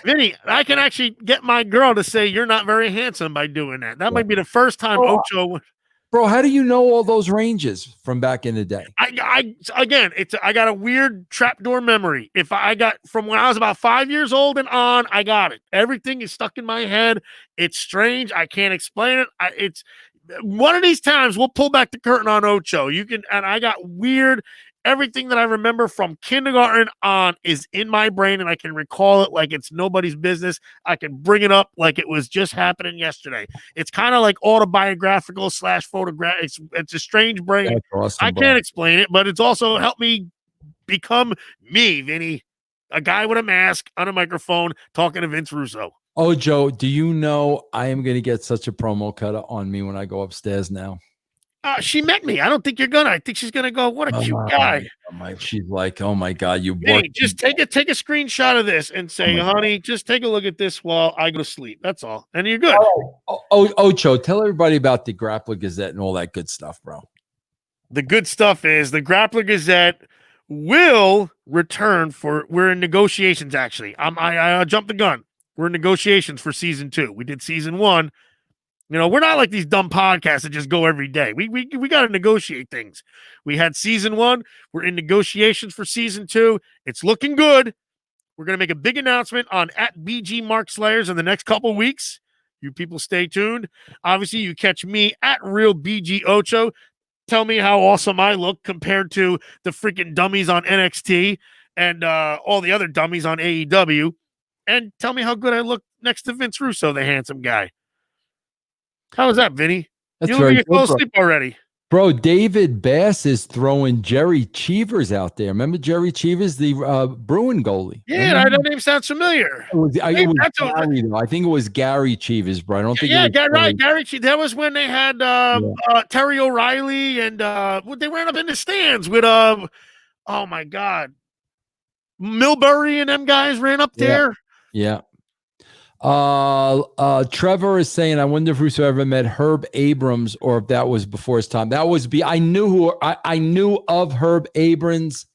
Vinny, I can actually get my girl to say you're not very handsome by doing that. That might be the first time Ocho... Bro, how do you know all those ranges from back in the day? I got a weird trapdoor memory. If I got from when I was about 5 years old and on, I got it. Everything is stuck in my head. It's strange. I can't explain it. It's one of these times we'll pull back the curtain on Ocho. And I got weird. Everything that I remember from kindergarten on is in my brain, and I can recall it like it's nobody's business. I can bring it up like it was just happening yesterday. It's kind of like autobiographical / photograph. It's a strange brain. Awesome, I can't explain it, but it's also helped me become me, Vinny, a guy with a mask on a microphone talking to Vince Russo. Oh, Joe, do you know I am going to get such a promo cut on me when I go upstairs now? She met me. I don't think you're gonna. I think she's gonna go, what a cute guy. She's like, oh my God, you hey, just take a screenshot of this and say, honey, just take a look at this while I go to sleep. That's all. And you're good. Ocho, tell everybody about the Grappler Gazette and all that good stuff, bro. The good stuff is the Grappler Gazette will return we're in negotiations, actually. I jumped the gun. We're in negotiations for season 2. We did season 1. You know, we're not like these dumb podcasts that just go every day. We got to negotiate things. We had season 1. We're in negotiations for season 2. It's looking good. We're going to make a big announcement on @BG Mark Slayers in the next couple of weeks. You people stay tuned. Obviously, you catch me @Real BG Ocho. Tell me how awesome I look compared to the freaking dummies on NXT and all the other dummies on AEW. And tell me how good I look next to Vince Russo, the handsome guy. How is that, Vinny? You look like you fell asleep already. Bro, David Bass is throwing Jerry Cheevers out there. Remember Jerry Cheevers, the Bruin goalie? Yeah, that name sounds familiar. I think it was Gary Cheevers, bro. I don't think right. Gary Cheevers. That was when they had Terry O'Reilly and they ran up in the stands with oh my God. Milbury and them guys ran up there. Yeah. Trevor is saying, I wonder if Russo ever met Herb Abrams or if that was before his time. That was I knew of Herb Abrams,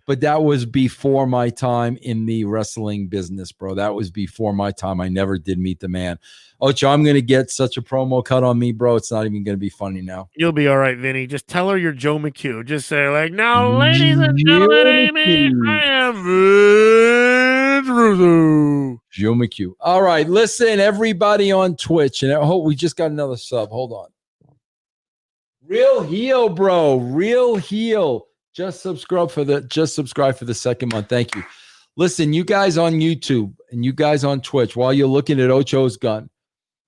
but that was before my time in the wrestling business, bro. That was before my time. I never did meet the man. Ocho, I'm going to get such a promo cut on me, bro. It's not even going to be funny now. You'll be all right, Vinny. Just tell her you're Joe McHugh. Just say, like, now, ladies and gentlemen, Amy, I am Vince Russo. Joe McHugh. All right, listen, everybody on Twitch, and I hope we just got another sub. Hold on. Real Heel, bro. Real Heel. Just subscribe for the second month. Thank you. Listen, you guys on YouTube and you guys on Twitch, while you're looking at Ocho's gun,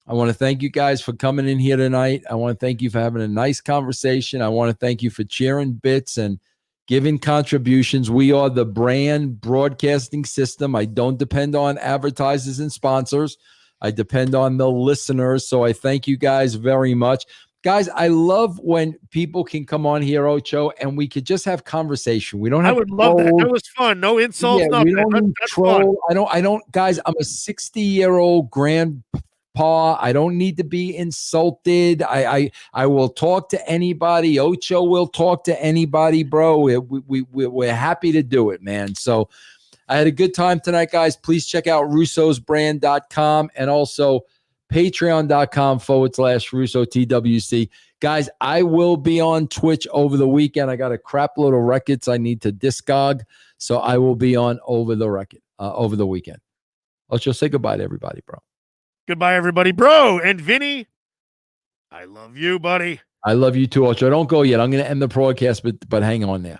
I want to thank you guys for coming in here tonight. I want to thank you for having a nice conversation. I want to thank you for cheering bits and giving contributions. We are the brand broadcasting system. I don't depend on advertisers and sponsors. I depend on the listeners. So I thank you guys very much. Guys, I love when people can come on here, Ocho, and we could just have conversation. We don't have I would love that. That was fun. No insults, yeah, nothing. we don't need That's fun. troll. I don't, guys, I'm a 60-year-old grandpa. I don't need to be insulted. I will talk to anybody. Ocho will talk to anybody, bro. We're happy to do it, man. So I had a good time tonight, guys. Please check out russosbrand.com and also patreon.com/RussoTWC. Guys, I will be on Twitch over the weekend. I got a crap load of records I need to discog, so I will be on over the weekend. Ocho, say goodbye to everybody, bro. Goodbye, everybody, bro. And Vinny, I love you, buddy. I love you too, Ocho. Don't go yet. I'm going to end the broadcast, but hang on there.